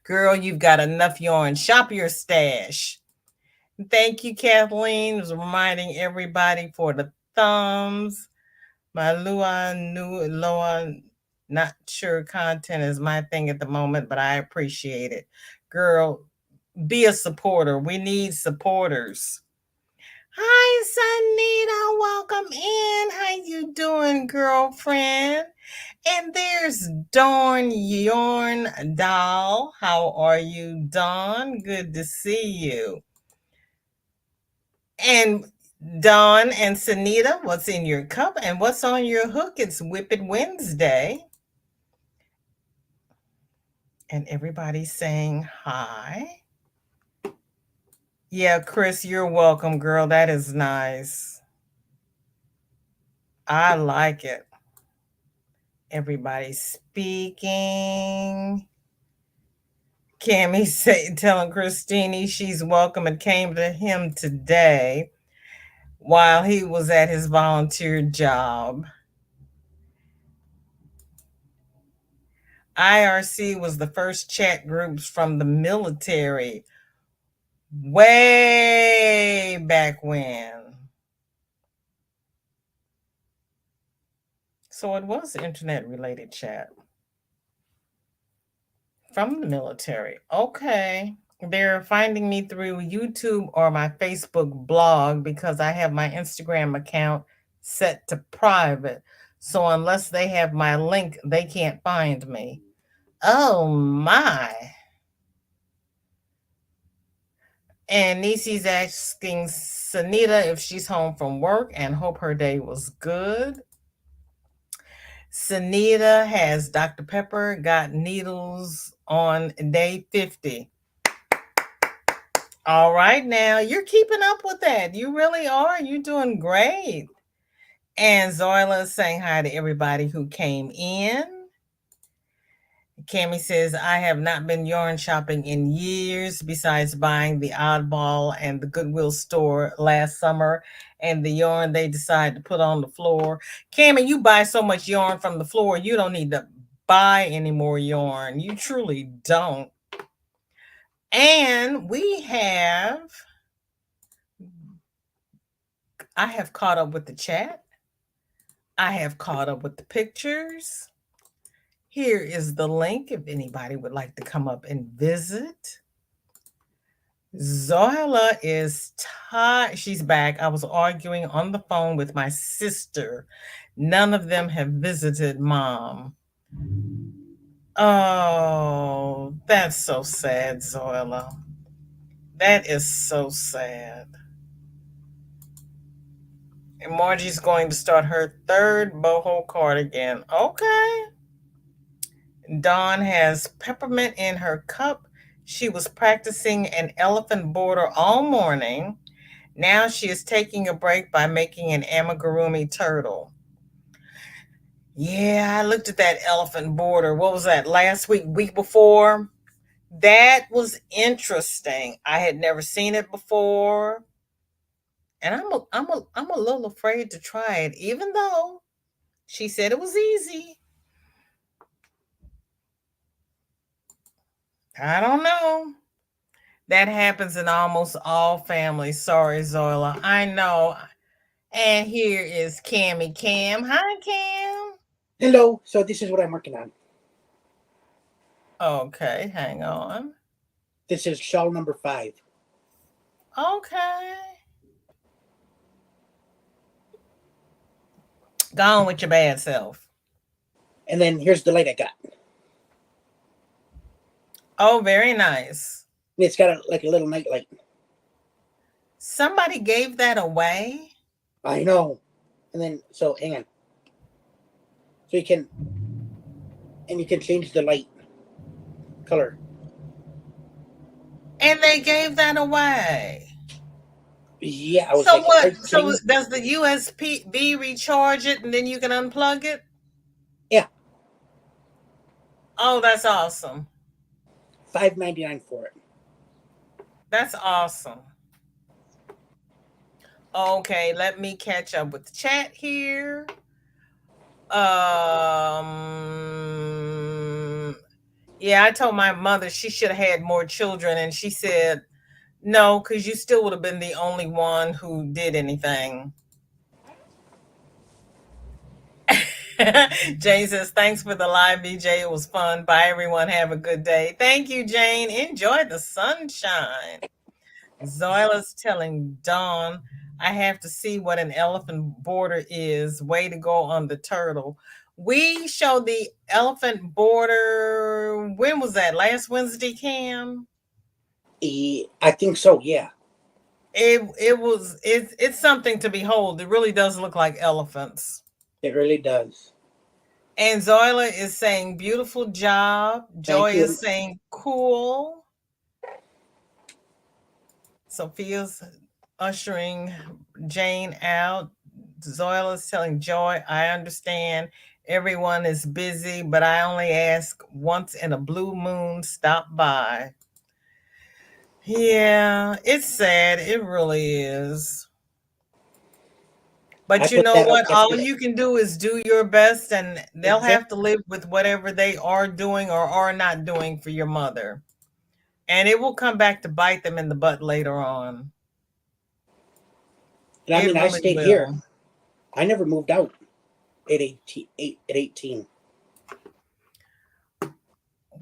Girl, you've got enough yarn. Shop your stash. Thank you, Kathleen. Was reminding everybody for the thumbs. My Loa, not sure content is my thing at the moment, but I appreciate it. Girl, be a supporter. We need supporters. Hi, Sunita. Welcome in. How you doing, girlfriend? And there's Dawn Yarn Doll. How are you, Dawn? Good to see you. And Dawn and Sunita, what's in your cup and what's on your hook? It's WIP It Wednesday. And everybody's saying hi. Yeah, Chris, you're welcome, girl. That is nice. I like it. Everybody's speaking. Cammy telling Christine she's welcome and came to him today while he was at his volunteer job. IRC was the first chat groups from the military way back when. So it was internet related chat from the military. Okay. They're finding me through YouTube or my Facebook blog because I have my Instagram account set to private. So unless they have my link, they can't find me. Oh my. And Nisi's asking Sunita if she's home from work and hope her day was good. Sunita has Dr. Pepper got needles on day 50. All right, now you're keeping up with that. You really are. You're doing great. And Zoila is saying hi to everybody who came in. Cami says, I have not been yarn shopping in years besides buying the Oddball and the Goodwill store last summer and the yarn they decide to put on the floor. Cami, you buy so much yarn from the floor, you don't need to buy any more yarn. You truly don't. And I have caught up with the chat. I have caught up with the pictures. Here is the link if anybody would like to come up and visit. Zoila is tired. She's back. I was arguing on the phone with my sister. None of them have visited mom. Oh, that's so sad, Zoila. That is so sad. And Margie's going to start her third boho cardigan. Okay. Dawn has peppermint in her cup. She was practicing an elephant border all morning. Now she is taking a break by making an amigurumi turtle. Yeah, I looked at that elephant border. What was that, last week before? That was interesting. I had never seen it before. And I'm a little afraid to try it, even though she said it was easy. I don't know. That happens in almost all families. Sorry, Zoila. I know. And here is Cammy Cam. Hi, Cam.
Hello. So this is what I'm working on.
Okay, hang on.
This is shawl number 5.
Okay. Go on with your bad self.
And then here's the light I got.
Oh, very nice.
It's got like a little night light.
Somebody gave that away?
I know. And then, so hang on. So you can change the light color.
And they gave that away.
Yeah, I was
so
like,
what? So does the USB recharge it and then you can unplug it?
Yeah.
Oh, that's awesome.
$5.99 for it.
That's awesome. Okay, let me catch up with the chat here. Yeah, I told my mother she should have had more children, and she said no, because you still would have been the only one who did anything. Jane says, thanks for the live, VJ. It was fun. Bye, everyone. Have a good day. Thank you, Jane. Enjoy the sunshine. Zoila's telling Dawn, I have to see what an elephant border is. Way to go on the turtle. We showed the elephant border. When was that? Last Wednesday, Cam?
I think so, yeah.
It's something to behold. It really does look like elephants.
It really does.
And Zoila is saying beautiful job.
Thank
Joy is
you.
saying cool. Sophia's ushering Jane out. Zoila is telling Joy, I understand everyone is busy, but I only ask once in a blue moon, stop by. Yeah, it's sad. It really is.
I
But you
put
know
that out
what? All
yesterday.
you can do is do your best, and they'll have to
Exactly.
live with whatever they are doing or are not doing for your mother. And it will come back to bite them in the butt later on.
And I
It
mean, I
really
stayed here.
will.
I never moved out at 18. At 18.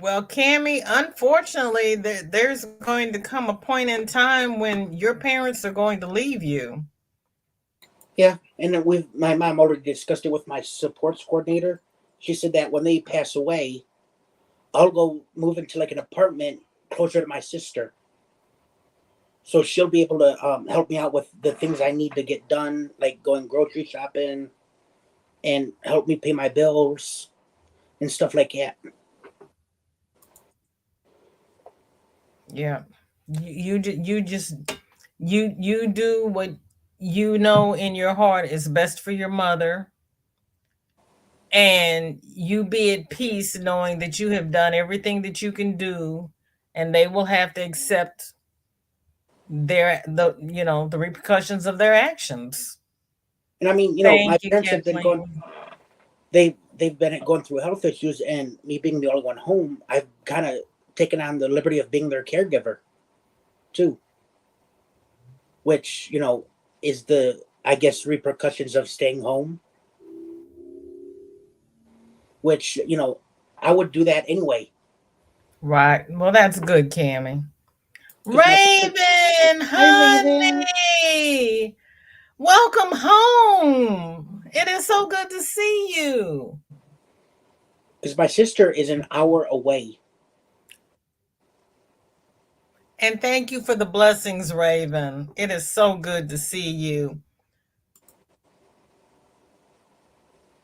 Well, Cammy, unfortunately, there's going to come a point in time when your parents are going to leave you.
Yeah, and then my mom already discussed it with my supports coordinator. She said that when they pass away, I'll go move into like an apartment closer to my sister, so she'll be able to help me out with the things I need to get done, like going grocery shopping and help me pay my bills and stuff like that.
Yeah. You just you do what you know in your heart is best for your mother, and you be at peace knowing that you have done everything that you can do, and they will have to accept the repercussions of their actions.
And I mean, my
Thank you,
parents have been going.
Kathleen.
They've been going through health issues, and me being the only one home, I've kind of taken on the liberty of being their caregiver too, which is the, I guess, repercussions of staying home. Which I would do that anyway
Right. Well, that's good, Cammy.
because my sister.
Raven,
Hi, Raven.
honey. Welcome home. It is so good to see you.
Because my sister is an hour away.
And thank you for the blessings, Raven. It is so good to see you.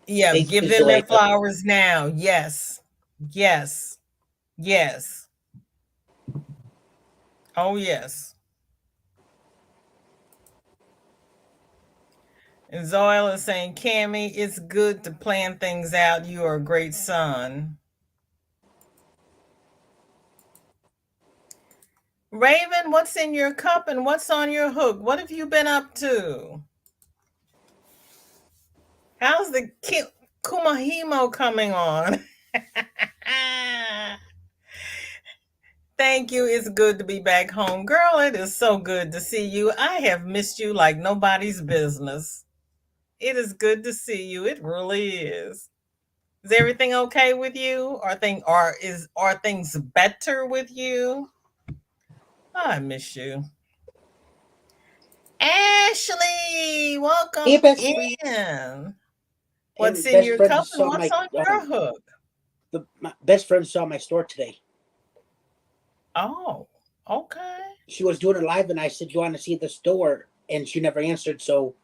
Yeah,
Thank
give
you,
them their
Zoila.
flowers now. Yes. Yes. Yes. Oh, yes. And Zoila is saying, Cammy, it's good to plan things out. You are a great son. Raven, what's in your cup and what's on your hook? What have you been up to? How's the Kumahimo coming on? Thank you. It's good to be back home. Girl, it is so good to see you. I have missed you like nobody's business. It is good to see you. It really is. Is everything okay with you? Are things better with you? I miss you. Ashley,
Hey,
welcome
best friend.
in. What's
And
in
best
your
friend
cup and
saw
what's
my
on your hook?
my best friend saw my store today.
Oh, okay.
She was doing a live, and I said, "You want to see the store?" And she never answered. So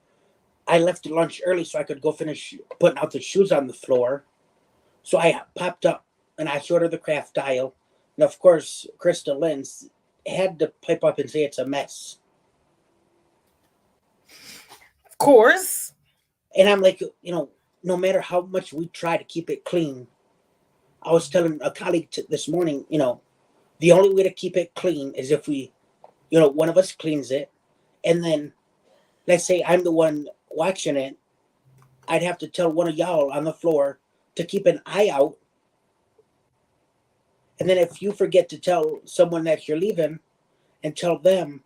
I left lunch early so I could go finish putting out the shoes on the floor. So I popped up and I showed her the craft dial. And of course, Krista Lynn's had to pipe up and say it's a mess.
Of course.
And I'm like, no matter how much we try to keep it clean, I was telling a colleague this morning, the only way to keep it clean is if one of us cleans it. And then let's say I'm the one watching it. I'd have to tell one of y'all on the floor to keep an eye out. And then if you forget to tell someone that you're leaving and tell them,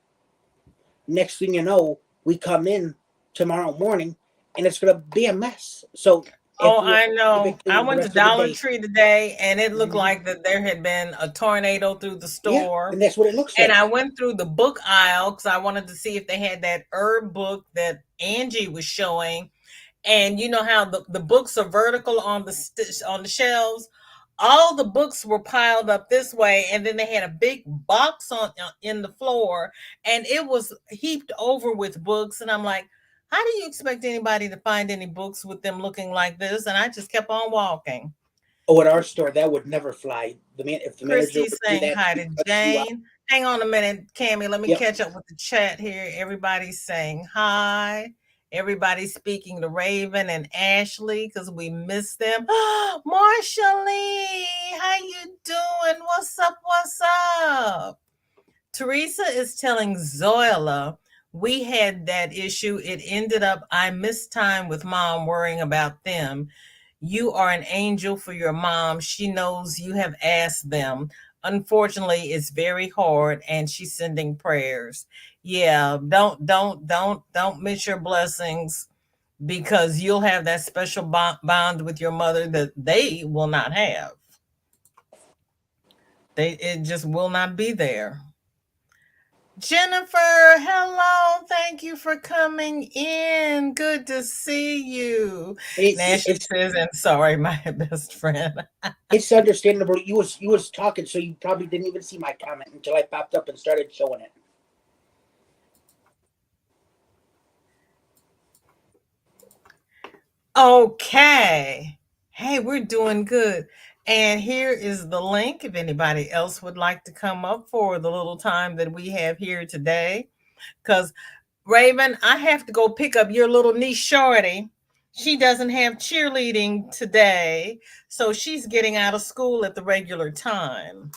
next thing you know, we come in tomorrow morning and it's going to be a mess. So if
Oh,
we
I
keep
know.
it
I
clean the
went to
rest of the
Dollar
day.
Tree today and it looked
Mhm.
like that there had been a tornado through the
Yeah,
store.
and that's what it looks
And I
like.
went through the book aisle because I wanted to see if they had that herb book that Angie was showing. And you know how the books are vertical on the shelves. all the books were piled up this way, and then they had a big box on in the floor, and it was heaped over with books. And I'm like, how do you expect anybody to find any books with them looking like this? And I just kept on walking.
Oh, at our store, that would never fly. If the manager
Christy's
would do
saying
that,
hi
she'd
to
cuss you out.
Jane. Hang on a minute, Cammie. Let me
Yep.
catch up with the chat here. Everybody's saying hi. Everybody's speaking to Raven and Ashley because we miss them. Marsha Lee, how you doing? What's up? What's up? Teresa is telling Zoila we had that issue. It ended up I missed time with mom worrying about them. You are an angel for your mom. She knows you have asked them. Unfortunately, it's very hard and she's sending prayers. Yeah, don't miss your blessings because you'll have that special bond with your mother that they will not have. It just will not be there. Jennifer, hello. Thank you for coming in. Good to see you. Ashley
It's
says, and sorry, my best friend.
it's understandable. You was talking, so you probably didn't even see my comment until I popped up and started showing it.
Okay. Hey, we're doing good. And here is the link if anybody else would like to come up for the little time that we have here today. Because, Raven, I have to go pick up your little niece, Shorty. She doesn't have cheerleading today. So she's getting out of school at the regular time.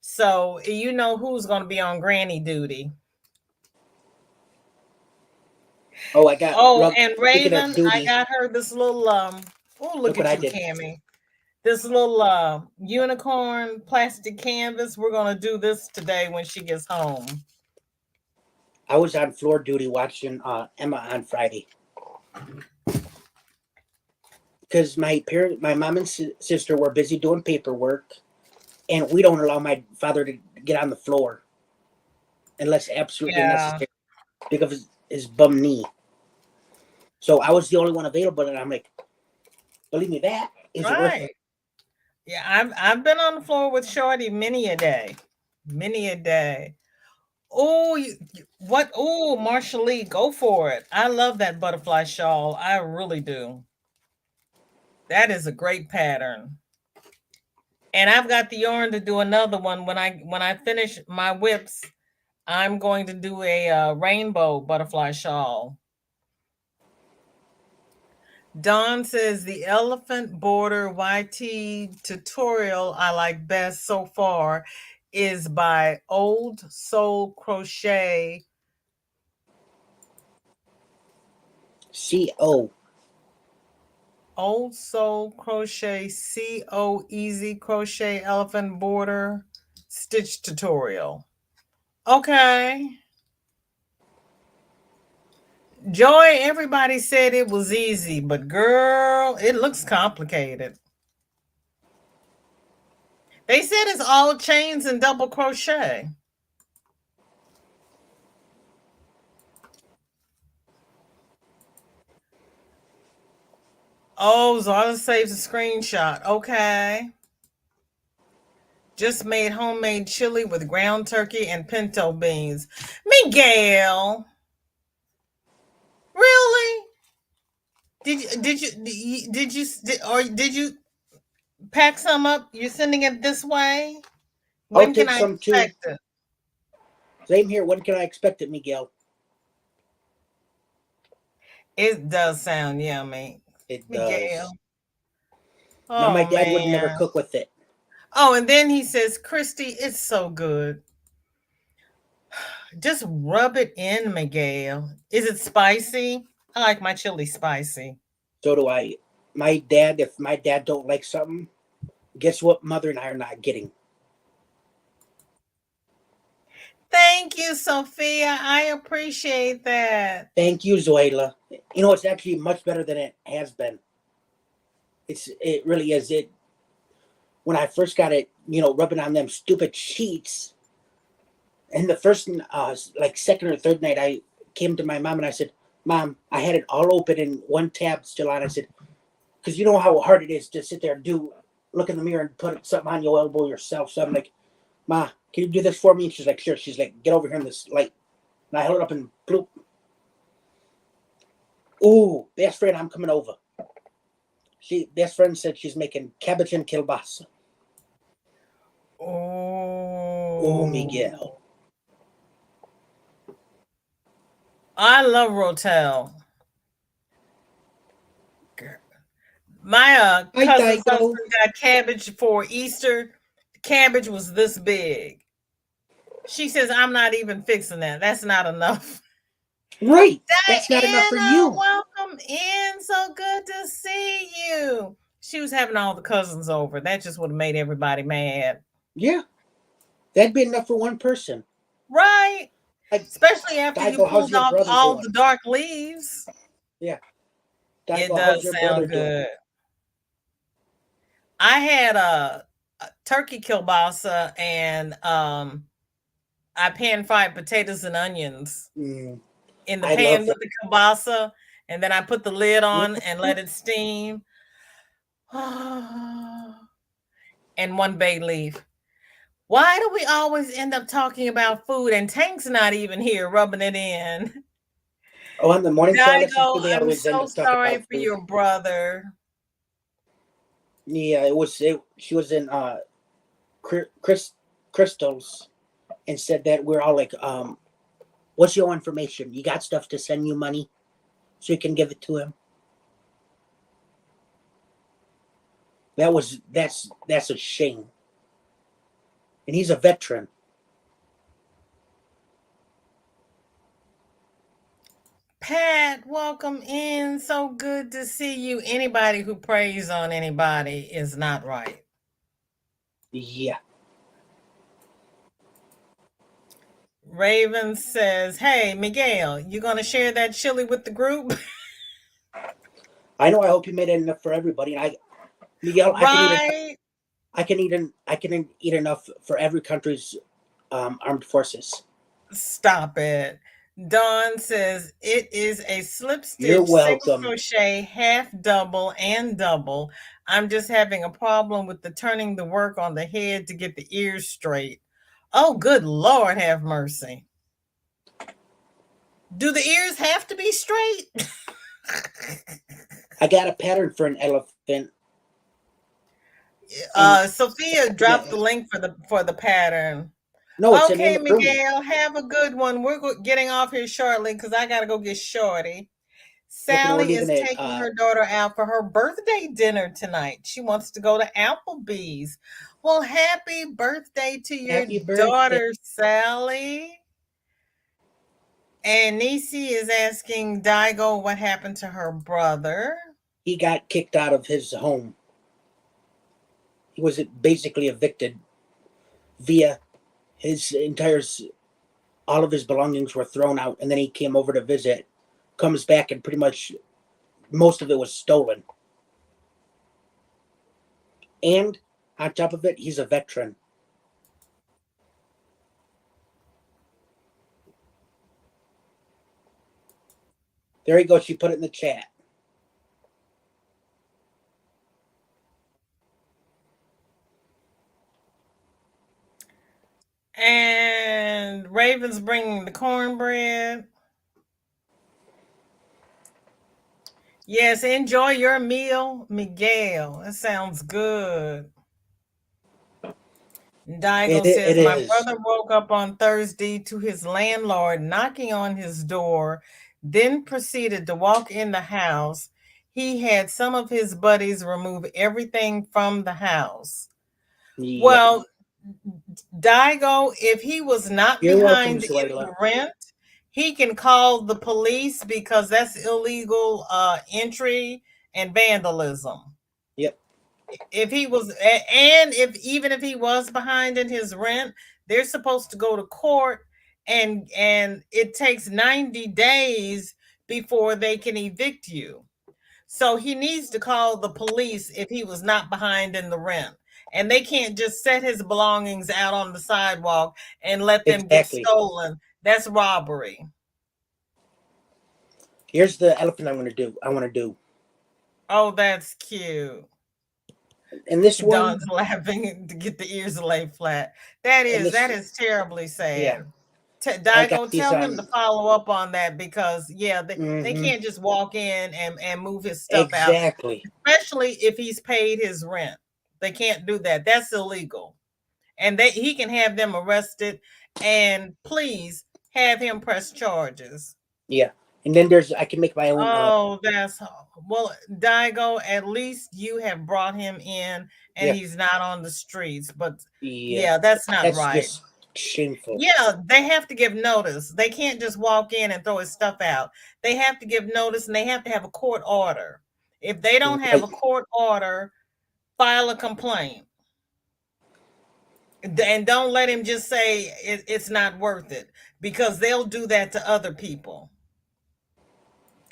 So you know who's going to be on granny duty.
Oh, I got
Oh,
rug.
and
Speaking of
Raven, I
duty,
got her this little oh, look
look what
at
I
you,
did.
Cammie. This little unicorn plastic canvas. We're gonna do this today when she gets home.
I was on floor duty watching Emma on Friday because my mom and sister were busy doing paperwork, and we don't allow my father to get on the floor unless absolutely
Yeah,
necessary because of his bum knee. So I was the only one available, and I'm like, believe me, that is worth
right.
it.
Yeah, I've been on the floor with Shorty many a day, many a day. Oh, what? Oh, Marsha Lee, go for it. I love that butterfly shawl. I really do. That is a great pattern. And I've got the yarn to do another one when I finish my whips. I'm going to do a rainbow butterfly shawl. Dawn says the elephant border YT tutorial I like best so far is by Old Soul Crochet.
CO.
Old Soul Crochet CO Easy Crochet Elephant Border Stitch Tutorial. Okay. Joy, everybody said it was easy, but girl, it looks complicated. They said it's all chains and double crochet. Oh, Zara saves a screenshot. Okay. Just made homemade chili with ground turkey and pinto beans. Miguel, really? Did you pack some up? You're sending it this way?
I'll
When can
take
I
some too.
expect it?
Same here. When can I expect it, Miguel?
It does sound yummy.
It
Miguel.
does. Now,
Oh
my dad would never
man.
cook with it.
Oh, and then he says, Christy, it's so good. Just rub it in, Miguel. Is it spicy? I like my chili spicy.
So do I. My dad, if my dad don't like something, guess what mother and I are not getting?
Thank you, Sophia. I appreciate that.
Thank you, Zoila. You know, it's actually much better than it has been. It really is. It when I first got it, rubbing on them stupid sheets. And the first, like second or third night, I came to my mom and I said, "Mom, I had it all open and one tab still on." I said, "Because you know how hard it is to sit there and do look in the mirror and put something on your elbow yourself. So I'm like, Ma, can you do this for me? And she's like, sure. She's like, get over here in this light. And I held it up and bloop. Ooh, best friend, I'm coming over. Best friend said she's making cabbage and kielbasa. Oh, Miguel.
I love Rotel. My
Hi,
cousin's
Tycho.
husband got cabbage for Easter. The cabbage was this big. She says, I'm not even fixing that. That's not enough.
Right. That's not enough for
Diana,
you.
welcome in. So good to see you. She was having all the cousins over. That just would have made everybody mad.
Yeah. That'd be enough for one person.
Right.
Like,
Especially after you
Tycho, how's
pulled
your
off
brother
all
doing?
the dark leaves.
Yeah.
It
Tycho, how's
does
your brother
sound
doing?
good. I had a turkey kielbasa and I pan fried potatoes and onions in the
I love
pan
that.
with the kielbasa, and then I put the lid on and
Yeah.
let it steam. And one bay leaf. Why do we always end up talking about food and Tank's not even here rubbing it in?
Oh, on the morning show I listen
Digo,
to, they
I'm
always end
so
up talking
sorry
about
for
food.
your brother.
Yeah, she was in Crystals and said that we're all like, what's your information? You got stuff to send you money so you can give it to him? That's a shame. And he's a veteran.
Pat, welcome in. So good to see you. Anybody who preys on anybody is not right.
Yeah.
Raven says, hey, Miguel, you going to share that chili with the group?
I know. I hope you made it enough for everybody. And Miguel,
Right.
I can eat enough for every country's armed forces.
Stop it. Dawn says it is a slip
You're
stitch, single
welcome.
crochet, half double, and double. I'm just having a problem with the turning the work on the head to get the ears straight. Oh, good Lord, have mercy. Do the ears have to be straight?
I got a pattern for an elephant. And
Sophia
yeah,
dropped the link for the pattern.
no, it's in
Okay,
Amazurumi.
Miguel, have a good one. We're getting off here shortly because I got to go get Shorty.
Yep, and we're
Sally
leaving
is
it.
taking her daughter out for her birthday dinner tonight. She wants to go to Applebee's. Well, happy birthday to your
Happy birthday.
daughter, Sally. And Nisi is asking Daigo what happened to her brother.
He got kicked out of his home. He was basically evicted via his entire, all of his belongings were thrown out, and then he came over to visit, comes back, and pretty much most of it was stolen. And on top of it, he's a veteran. There you go. She put it in the chat.
And Raven's bringing the cornbread. Yes, enjoy your meal, Miguel. That sounds good. Daigo
It
says, my
is.
brother woke up on Thursday to his landlord knocking on his door, then proceeded to walk in the house. He had some of his buddies remove everything from the house.
Yep.
Well, Daigo, if he was not
You're welcome,
behind in
Suela.
the rent, he can call the police because that's illegal entry and vandalism.
Yep.
If he was, and if even if he was behind in his rent, they're supposed to go to court, and it takes 90 days before they can evict you. So he needs to call the police if he was not behind in the rent. And they can't just set his belongings out on the sidewalk and let them get
Exactly.
stolen. That's robbery.
Here's the elephant I want to do.
Oh, that's cute.
And this one,
Don's laughing to get the ears laid flat. That
and
is
this,
that is terribly
yeah,
sad.
I got
Daigo,
these
tell him
on.
to follow up on that because yeah, they
Hmm.
can't just walk in and move his stuff out,
Exactly.
especially if he's paid his rent. They can't do that. That's illegal. And he can have them arrested and please have him press charges.
Yeah. And then there's I can make my own.
Oh, that's well, Daigo, at least you have brought him in and
Yeah.
he's not on the streets. But
Yeah.
yeah, that's not
That's
right.
just shameful.
Yeah, they have to give notice. They can't just walk in and throw his stuff out. They have to give notice and they have to have a court order. If they don't have
Right.
a court order, file a complaint. And don't let him just say it's not worth it because they'll do that to other people.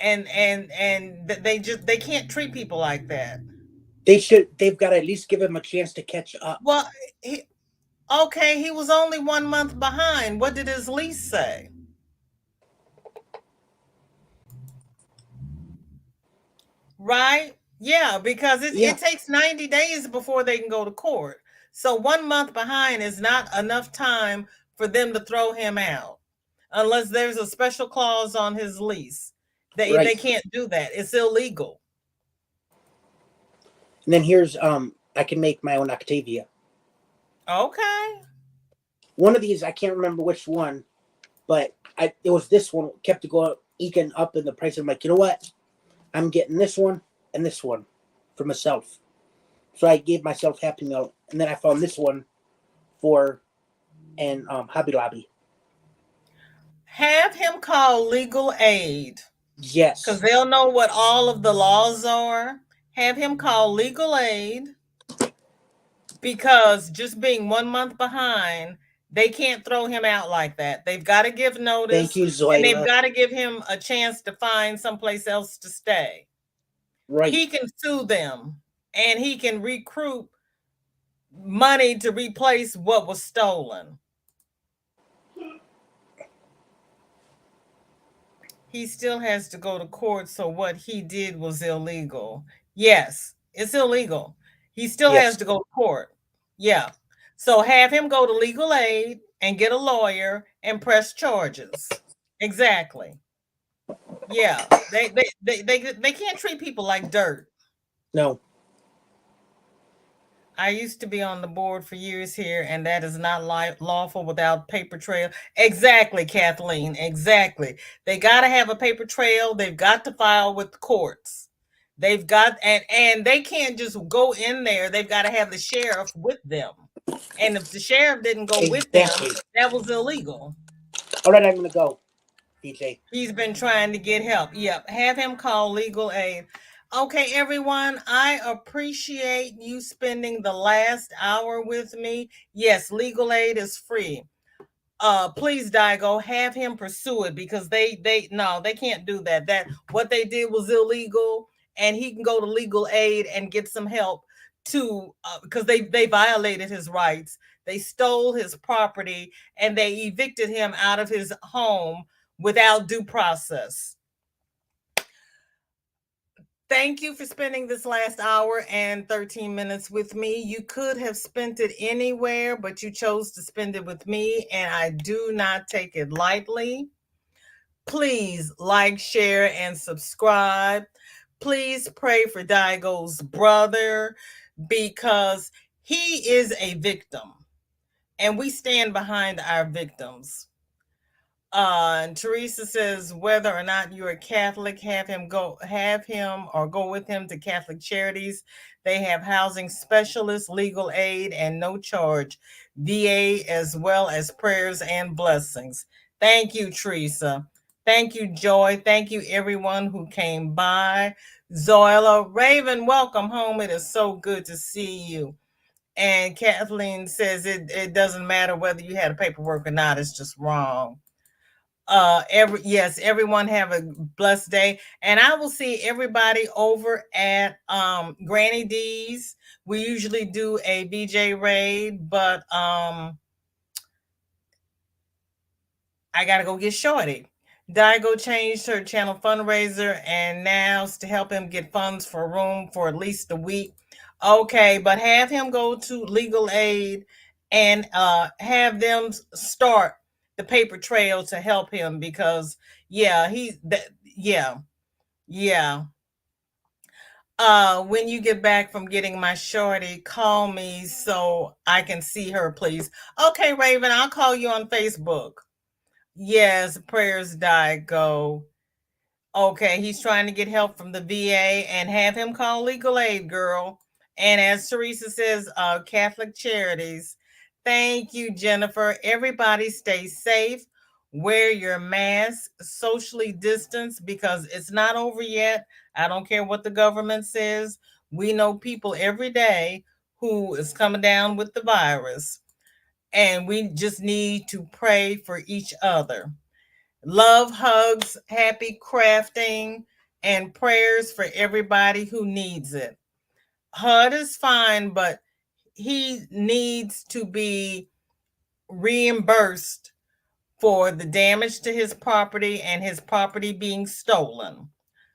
And they can't treat people like that.
They've got to at least give him a chance to catch up.
Well, okay, he was only 1 month behind. What did his lease say? Right? Yeah, because
Yeah.
it takes 90 days before they can go to court. So 1 month behind is not enough time for them to throw him out unless there's a special clause on his lease. They
Right.
can't do that. It's illegal.
And then here's I can make my own Octavia.
Okay.
One of these I can't remember which one, but it was this one kept to go eking up in the price. I'm like, you know what? I'm getting this one for myself. So I gave myself Happy Meal, and then I found this one for and Hobby Lobby.
Have him call legal aid because
Yes.
they'll know what all of the laws are. Have him call legal aid because just being 1 month behind, they can't throw him out like that. They've got to give
Thank
notice
you,
and they've
Zoila.
got to give him a chance to find someplace else to stay.
Right.
He can sue them and he can recruit money to replace what was stolen. He still has to go to court, so what he did was illegal. Yes, it's illegal. He still has
Yes.
to go to court. Yeah. So have him go to legal aid and get a lawyer and press charges. Exactly. Yeah. They can't treat people like dirt.
No.
I used to be on the board for years here, and that is not lawful without paper trail. Exactly, Kathleen. Exactly. They got to have a paper trail. They've got to file with the courts. They've got and they can't just go in there. They've got to have the sheriff with them. And if the sheriff didn't go with them,
Exactly.
that was illegal.
All right, I'm gonna go, DJ.
He's been trying to get help. Yep. Have him call legal aid. Okay, everyone, I appreciate you spending the last hour with me. Yes, legal aid is free. Please, Daigo, have him pursue it because they no, they can't do that. That what they did was illegal, and he can go to legal aid and get some help to because they violated his rights. They stole his property and they evicted him out of his home without due process. Thank you for spending this last hour and 13 minutes with me. You could have spent it anywhere, but you chose to spend it with me, and I do not take it lightly. Please like, share, and subscribe. Please pray for Daigo's brother because he is a victim, and we stand behind our victims. And Teresa says whether or not you're a Catholic, have him or go with him to Catholic Charities. They have housing specialists, legal aid, and no charge, VA, as well as prayers and blessings. Thank you, Teresa. Thank you, Joy. Thank you, everyone who came by. Zoila, Raven, welcome home. It is so good to see you. And Kathleen says it doesn't matter whether you had a paperwork or not, it's just wrong. Everyone have a blessed day, and I will see everybody over at Granny D's. We usually do a VJ raid, but I gotta go get Shorty. Daigo changed her channel fundraiser and now to help him get funds for a room for at least a week. Okay, but have him go to legal aid and have them start the paper trail to help him because yeah, yeah, yeah. When you get back from getting my shorty, call me so I can see her, please. Okay, Raven, I'll call you on Facebook. Yes, prayers die go. Okay, he's trying to get help from the VA and have him call legal aid, girl. And as Teresa says, Catholic Charities. Thank you, Jennifer. Everybody stay safe. Wear your mask, socially distance because it's not over yet. I don't care what the government says. We know people every day who is coming down with the virus, and we just need to pray for each other. Love, hugs, happy crafting, and prayers for everybody who needs it. HUD is fine, but he needs to be reimbursed for the damage to his property and his property being stolen.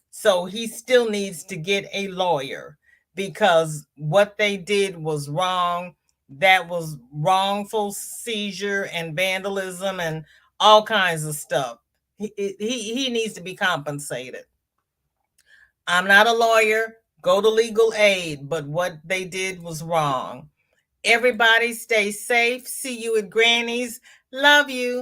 So he still needs to get a lawyer because what they did was wrong. That was wrongful seizure and vandalism and all kinds of stuff. He needs to be compensated. I'm not a lawyer. Go to legal aid, but what they did was wrong. Everybody stay safe. See you at Granny's. Love you.